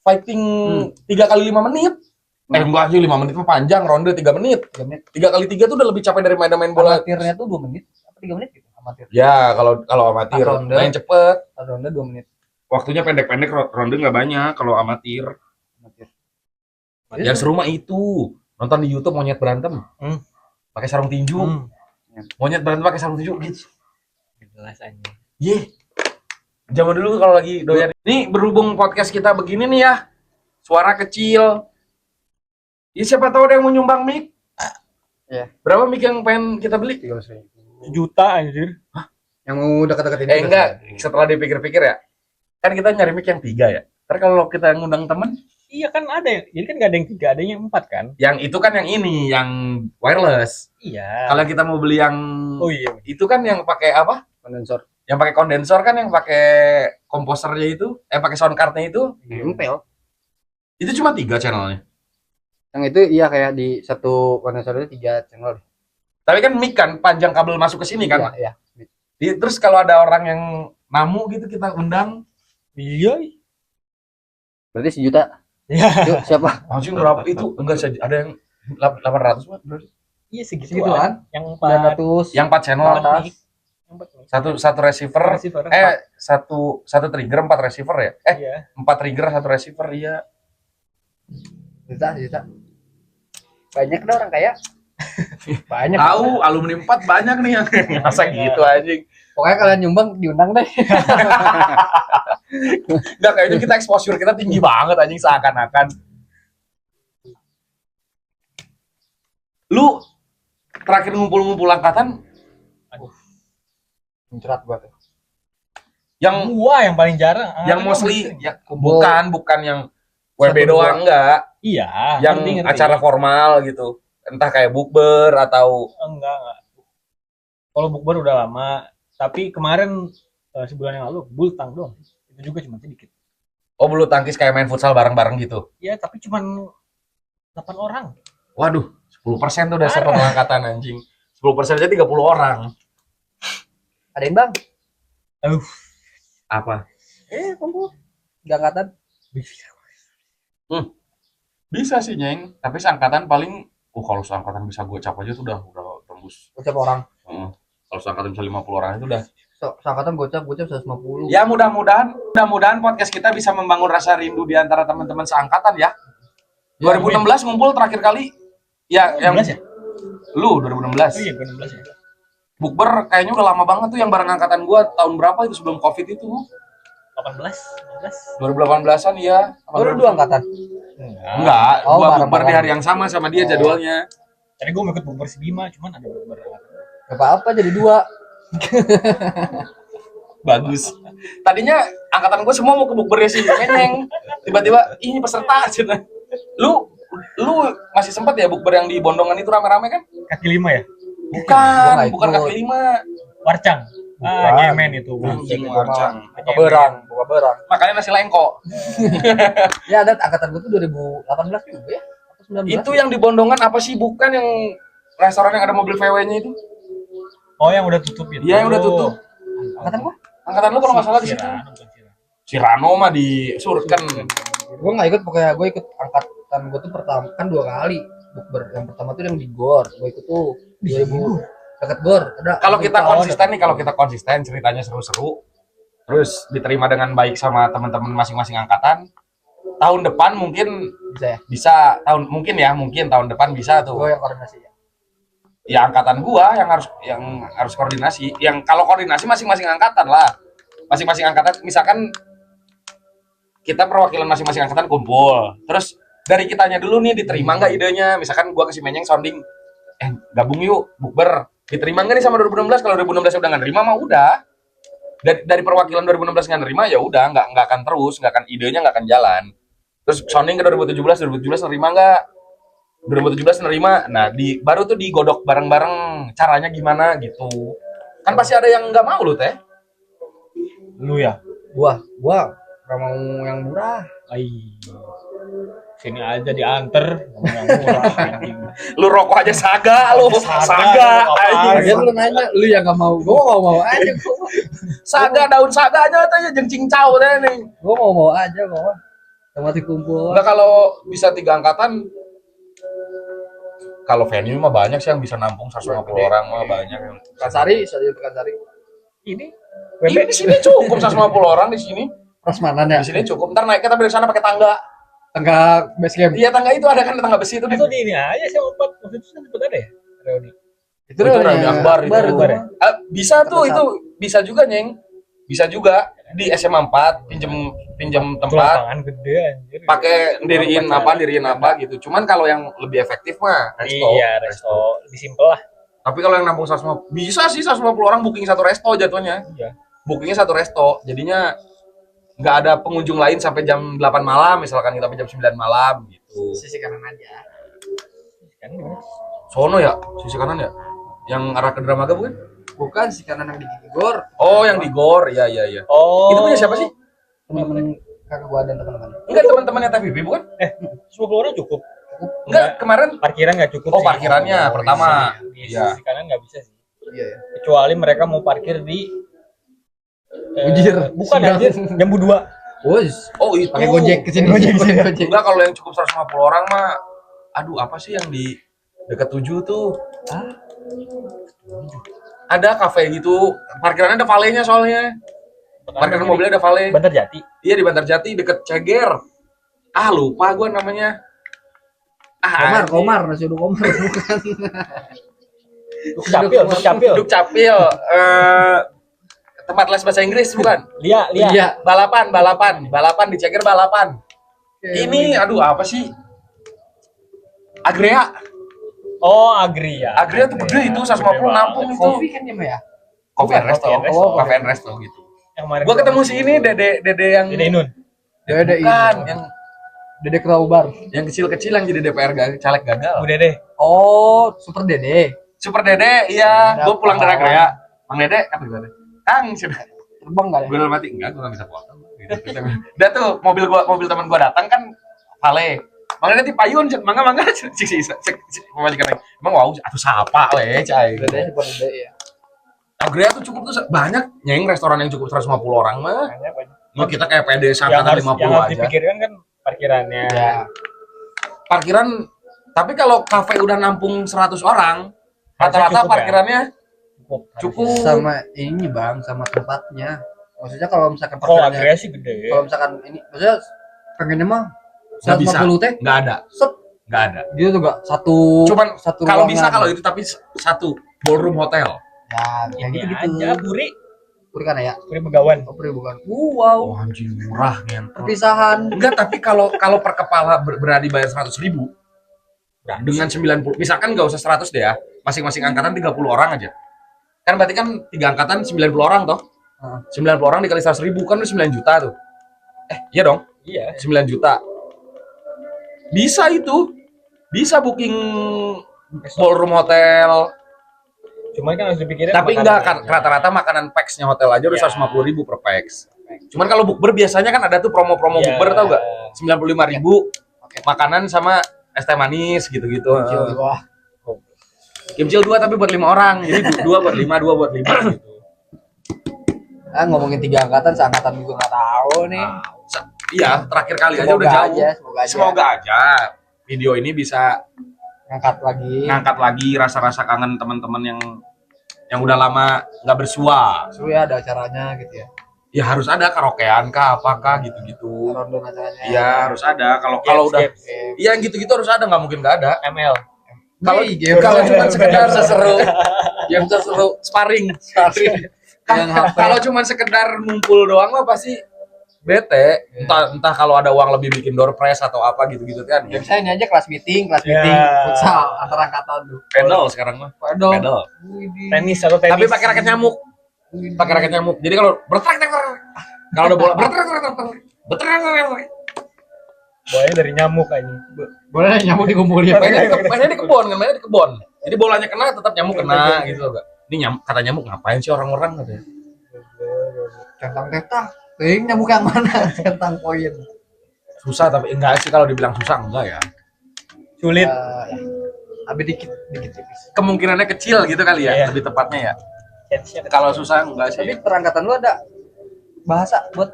fighting 3 kali 5 menit. Enggak sih 5 menit mah panjang, ronde 3 menit. 3 menit. 3 kali 3 tuh udah lebih capek dari main bola. Amatirnya tuh 2 menit apa 3 menit gitu amatir. Ya, kalau amatir Ronde. main cepet. Ronde 2 menit. Waktunya pendek-pendek, ronde nggak banyak kalau amatir. Amatir. Yang seru mah itu nonton di YouTube monyet berantem. Pakai sarung tinju. Monyet berantem pakai sarung tinju gitu. Jelas aja. Ye. Zaman dulu kalau lagi doyan. Nih berhubung podcast kita begini nih ya. Suara kecil. Ya siapa tahu ada yang mau nyumbang mic. Iya. Berapa mic yang pengen kita beli? 300.000. Juta anjir. Yang mau deket-deket ini. Enggak, setelah dipikir-pikir ya. Kan kita nyari mic yang 3 ya. Ntar kalau kita ngundang temen, Iya kan ada yang, jadi kan nggak ada yang 3, ada yang 4 kan? yang itu kan yang ini, yang wireless. Iya. Kalau kita mau beli yang Oh iya. itu kan yang pakai apa? Kondensor. Yang pakai kondensor kan, yang pakai komposernya itu, pakai sound cardnya itu. Nempel. Itu cuma 3 channelnya. Yang itu iya kayak di satu kondensor itu 3 channel. Tapi kan mic kan panjang kabel masuk ke sini kan. Iya. Terus kalau ada orang yang namu gitu kita undang. Iya. Berarti sejuta. Iya. Yuk, siapa? Langsung berapa itu? Enggak ada yang 800 Pak. Iya Segituan. Yang 4 900. Yang 4 channel, Atas. satu receiver, receiver. satu trigger 4 receiver ya? Iya. 4 trigger 1 receiver iya. Juta. Banyak dah orang kaya. Banyak. Tahu alumni 4 banyak nih yang masa gitu anjing. Pokoknya kalian nyumbang diundang deh. Enggak, kayaknya kita exposure kita tinggi banget anjing seakan-akan. Lu terakhir ngumpul-ngumpul angkatan Mencerat gua tuh. yang Gua yang paling jarang. yang mostly ya, bukan yang WB Satu, doang enggak, Iya. yang ngerti. acara formal gitu. Entah kayak bukber atau Enggak. Kalau bukber udah lama, tapi kemarin sebulan yang lalu bultang doang. Itu juga cuma sedikit. bulu tangkis kayak main futsal bareng-bareng gitu. Iya, tapi cuma 8 orang. Waduh, 10% tuh udah satu angkatan anjing. 10% aja 30 orang. Ada yang bang? Apa? Kumpul. Gak angkatan. Bisa sih, Nyeng. Tapi seangkatan paling kalau seangkatan bisa gocap aja tuh udah tembus. Gocap orang. Kalau seangkatan bisa 50 orang itu udah. Seangkatan gocap 150. Ya mudah-mudahan podcast kita bisa membangun rasa rindu di antara teman-teman seangkatan ya. 2016 ngumpul terakhir kali. Ya, yang 16 ya? Lu 2016. Oh iya, 2016 ya. Bukber kayaknya udah lama banget tuh yang bareng angkatan gua tahun berapa itu sebelum Covid itu? 18, 19. 2018-an ya. Lu 2 angkatan. Enggak, Oh, gua bareng-bareng. bukber di hari yang sama dia Oh. jadwalnya. Tadi gue mau ikut bukber si Bima, cuman ada bukber. Gak apa-apa jadi 2. Bagus. Tadinya angkatan gua semua mau ke bukbernya si Meneng. Tiba-tiba ini peserta aja. Lu masih sempat ya bukber yang di Bondongan itu rame-rame kan? Kaki 5 ya? Bukan kaki 5. Warcang. Bukan. Ngemen itu. Anjing warcang. Buka berang. Makanya nasi lengko. Ya ada angkatan gua tuh 2018 juga ya. Atau 19. Itu yang di Bondongan apa sih? Bukan yang restoran yang ada mobil VW-nya itu? Oh, yang udah tutup itu. Iya, yang udah tutup. Angkatan gua? Angkatan lu kalau nggak salah di situ. Si Rano mah di Surken. Gua nggak ikut, pokoknya gua ikut angkatan gua tuh pertama kan 2 kali bukber. Yang pertama tuh yang di GOR. Gua ikut tuh 2000 dekat GOR. Ada. Kalau kita konsisten ceritanya seru-seru, terus diterima dengan baik sama teman-teman masing-masing angkatan, tahun depan mungkin bisa ya. mungkin tahun depan bisa tuh. Gua yang koordinasi ya. Ya angkatan gua yang harus koordinasi. Yang kalau koordinasi masing-masing angkatan lah. Masing-masing angkatan misalkan kita perwakilan masing-masing angkatan kumpul. Terus dari kitanya dulu nih diterima nggak idenya? Misalkan gua ke si Menyeng sounding gabung yuk bukber. Diterima nggak nih sama 2016? Kalau 2016 udah nggak nerima mah udah. Dari perwakilan 2016 nggak nerima ya udah nggak akan terus, nggak akan idenya nggak akan jalan. Terus sounding ke 2017 nerima nggak? 2017 nerima, nah baru tuh digodok bareng-bareng caranya gimana gitu. Kan pasti ada yang nggak mau lu teh. Lu ya? Gua nggak mau yang murah. Sini aja dianter. Ngomong yang murah, anjing. Lu rokok aja saga lu. Saga. Dia lu nanya, lu yang nggak mau. Gua mau aja. Saga daun saga aja tanya jeung cincau teh nih. Gua mau aja gua. Tempat kumpul. Enggak, kalau bisa 3 angkatan, kalau venue mah banyak sih yang bisa nampung 150 orang mah banyak. Pekansari, stadion Pekansari. Ini Ini di sini cukup 150 orang di sini. Prasmanan ya. Di sini cukup. Ntar naik kita dari sana pakai tangga. Tangga base camp. Iya, tangga itu ada kan, tangga besi itu. itu di ini aja sih empat waktu itu sempat ada ya reuni. Itu Itu Reuni Akbar itu. Akbar ya? Bisa tuh itu, bisa juga Nyeng. Bisa juga di SMA 4 pinjem Itu tempat, lapangan gede anjir. pakai diriin apa gitu. Cuman kalau yang lebih efektif mah resto. Iya, resto. Lebih simpel lah. Tapi kalau yang nampung 150 bisa sih 150 orang booking satu resto jatuhnya. Iya. Bookingnya satu resto. Jadinya nggak ada pengunjung lain sampai jam 8 malam, misalkan kita sampai jam 9 malam gitu. Sisi kanan aja. Kan gimana? Sono ya, sisi kanan ya. Yang arah ke Dramaga bukan? Bukan sisi kanan yang di Gor. Oh, yang di Gor. Iya, iya, iya. Oh. Itu punya siapa sih? Temen kakak gua dan teman-teman. Enggak, teman-temannya TVB bukan? 10 orang cukup. Enggak, kemarin Parkiran nggak cukup oh sih. parkirannya pertama. Di Iya. sisi kanan nggak bisa sih. Iya ya. Kecuali mereka mau parkir di Ujir. bukan Seberang. anjir, Jambu 2. Oh, itu. Pakai Gojek ke sini Gojek. Enggak, kalau yang cukup 150 orang mah aduh, apa sih yang di dekat 7 tuh? Ada kafe gitu. Parkirannya ada valenya soalnya. Parkiran mobilnya ada vale. Bantar Jati. Iya, di Bantarjati deket Ceger. Ah, lupa gua namanya. Komar, nasi uduk Komar bukan. Duk Duk Capil. Tempat les bahasa Inggris bukan? Lia. Iya. Balapan di Ceger balapan. Ini aduh apa sih? Agrea. Oh, Agria. Agrea tuh gede itu 150 nampung itu. Kopi kan ya? Kopi and resto. Kopi and resto gitu. Yang kemarin Gua ketemu si ini Dede yang Dede Inun. Dede bukan yang Dede Kraubar. yang kecil-kecil yang jadi DPR caleg gagal. Bu Dede. Oh, Super Dede. Super Dede, iya. Ada Gua pulang dari pahlawan. Agrea. Bang Dede, kata gue. Kang, sudah. Terbang enggak ya? Gue dalam hati, enggak, gue gak bisa foto. Gitu. Udah tuh, mobil teman gue datang kan, vale. Bang Dede payun, mangga. Pemajikan emang wow, atuh sapa le, cai. Dede Super Dede ya. Agrea tuh cukup tuh banyak, Nyeng, restoran yang cukup 150 orang mah. Banyak. Mau kita kayak PD Yang angkatan harus 50 yang harus aja. dipikirkan kan parkirannya. Ya. Parkiran, tapi kalau kafe udah nampung 100 orang, rata-rata cukup ya? parkirannya Cukup. cukup. Sama ini Bang, sama tempatnya. Maksudnya kalau misalkan Oh, parkirannya, Agria sih gede. kalau misalkan ini maksudnya pengennya mah Nggak bisa. 150 teh Nggak ada, set nggak ada. dia tuh enggak satu Cuman satu kalau ruangan. bisa kalau itu tapi satu ballroom hotel. Ya, kayak Ini gitu-gitu. aja Puri Bukan ya? Puri Begawan. Oh, bukan. Wow. Oh anjing murah ngentot. Perpisahan. Enggak, tapi kalau per kepala berani bayar 100.000 dengan 90, misalkan nggak usah 100 deh ya, masing-masing angkatan 30 orang aja. Kan berarti kan 3 angkatan 90 orang toh. 90 orang dikali 100.000 kan udah 9 juta tuh. Iya dong, Iya. 9 juta. Bisa itu. Bisa booking ballroom hotel. Cuman kan harus dipikirin. Tapi makanannya. enggak kan rata-rata makanan pax-nya hotel aja udah Ya. 150.000 per pax. Cuman kalau bukber biasanya kan ada tuh promo-promo Ya. bukber tau gak? 95.000 Oke. makanan sama es teh manis gitu-gitu. Wah, Kimcil 2 tapi buat 5 orang. Jadi 2 buat 5, 2 buat 5 gitu. ngomongin 3 angkatan, seangkatan juga nggak tahu nih. Iya, terakhir kali aja Semoga udah jauh. aja, semoga aja. Semoga aja video ini bisa Ngangkat lagi. ngangkat lagi rasa-rasa kangen teman-teman yang udah lama nggak bersua. Seru ya ada acaranya gitu ya. Ya harus ada karaokean kah apakah gitu-gitu. Ronde acaranya. Iya, harus ada. Kalau udah Games. iya yang gitu-gitu harus ada, nggak mungkin nggak ada. ML. Kalau Game. kalau cuma sekedar seseru, yang seseru sparring. Kalau cuma sekedar ngumpul doang mah pasti bete. Entah kalau ada uang lebih bikin door prize atau apa gitu-gitu kan. Ya bisa ini aja kelas meeting Ya. futsal antar angkatan tuh. Pedal sekarang mah. Pedal. Pedal. Tenis atau tenis. Tapi pakai raket nyamuk. Pakai raket nyamuk. Jadi kalau bertrek kalau ada bola bertrek Bolanya dari nyamuk aja. Boleh nyamuk dikumpulin. mainnya di kebon, kan mainnya di kebon. Jadi bolanya kena tetap nyamuk kena gitu loh, Kak. Ini nyamuk, kata nyamuk ngapain sih orang-orang katanya. Centang tetang. Nyamuk yang mana? Centang koin. Susah tapi enggak sih kalau dibilang susah enggak ya. Sulit. Tapi dikit tipis. Kemungkinannya kecil gitu kali ya, Iya. lebih tepatnya ya. Chance-nya Kalau susah enggak sih. Tapi perangkatan lu ada bahasa buat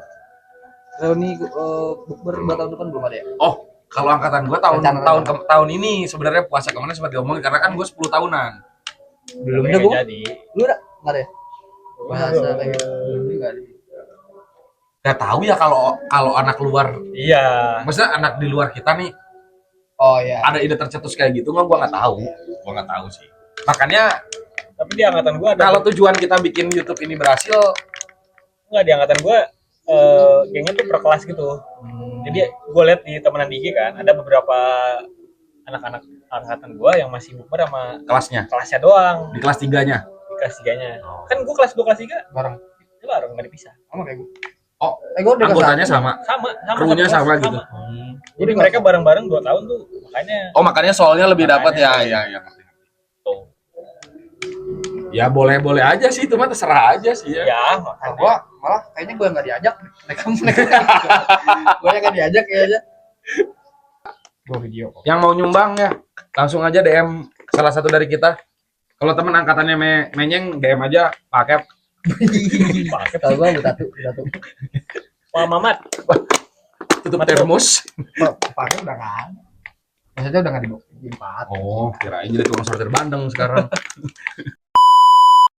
reuni bukber buat tahun depan belum ada ya? Oh, kalau angkatan gua tahun Rencana. tahun ini sebenarnya puasa kemarin sempat diomongin karena kan gua 10 tahunan. Belum Tapi ada nggak gua. jadi. Lu ada? Enggak ada ya? Bahasa kayak gitu. Belum juga ada. Gak tahu ya kalau anak luar, Iya. maksudnya anak di luar kita nih Oh iya. ada ide tercetus kayak gitu nggak? Gua nggak tahu. Gua nggak tahu sih. Makanya Tapi di angkatan gua ada. kalau tujuan kita bikin YouTube ini berhasil, Nggak, di angkatan gua gengnya tuh per kelas gitu. Jadi gue lihat di temenan di IG kan ada beberapa anak-anak angkatan gue yang masih bukber sama kelasnya doang di kelas 3-nya. di kelas 3-nya. Kan gue kelas 2 kelas 3 Bareng. bareng nggak dipisah. Sama kayak gua. Oh, Gua udah anggotanya kelas sama. Sama Krunya satu kelas, sama gitu. Jadi mereka bareng-bareng 2 tahun tuh makanya Oh, makanya soalnya lebih dapat ya, Makanya. ya. tuh. Ya boleh-boleh aja sih, itu mah terserah aja sih ya. Ya Nah, makanya. gua malah kayaknya gua nggak diajak. Mereka gua yang nggak diajak kayaknya. Gua video kok. Yang mau nyumbang ya, langsung aja DM salah satu dari kita. Kalau teman angkatannya menyeng, DM aja pakai Paket Kalau gua tatu. Pak Mamat. tutup Betul. termos. Pakai udah kan. Maksudnya udah nggak di 4. Oh, kirain jadi tukang sortir bandeng sekarang.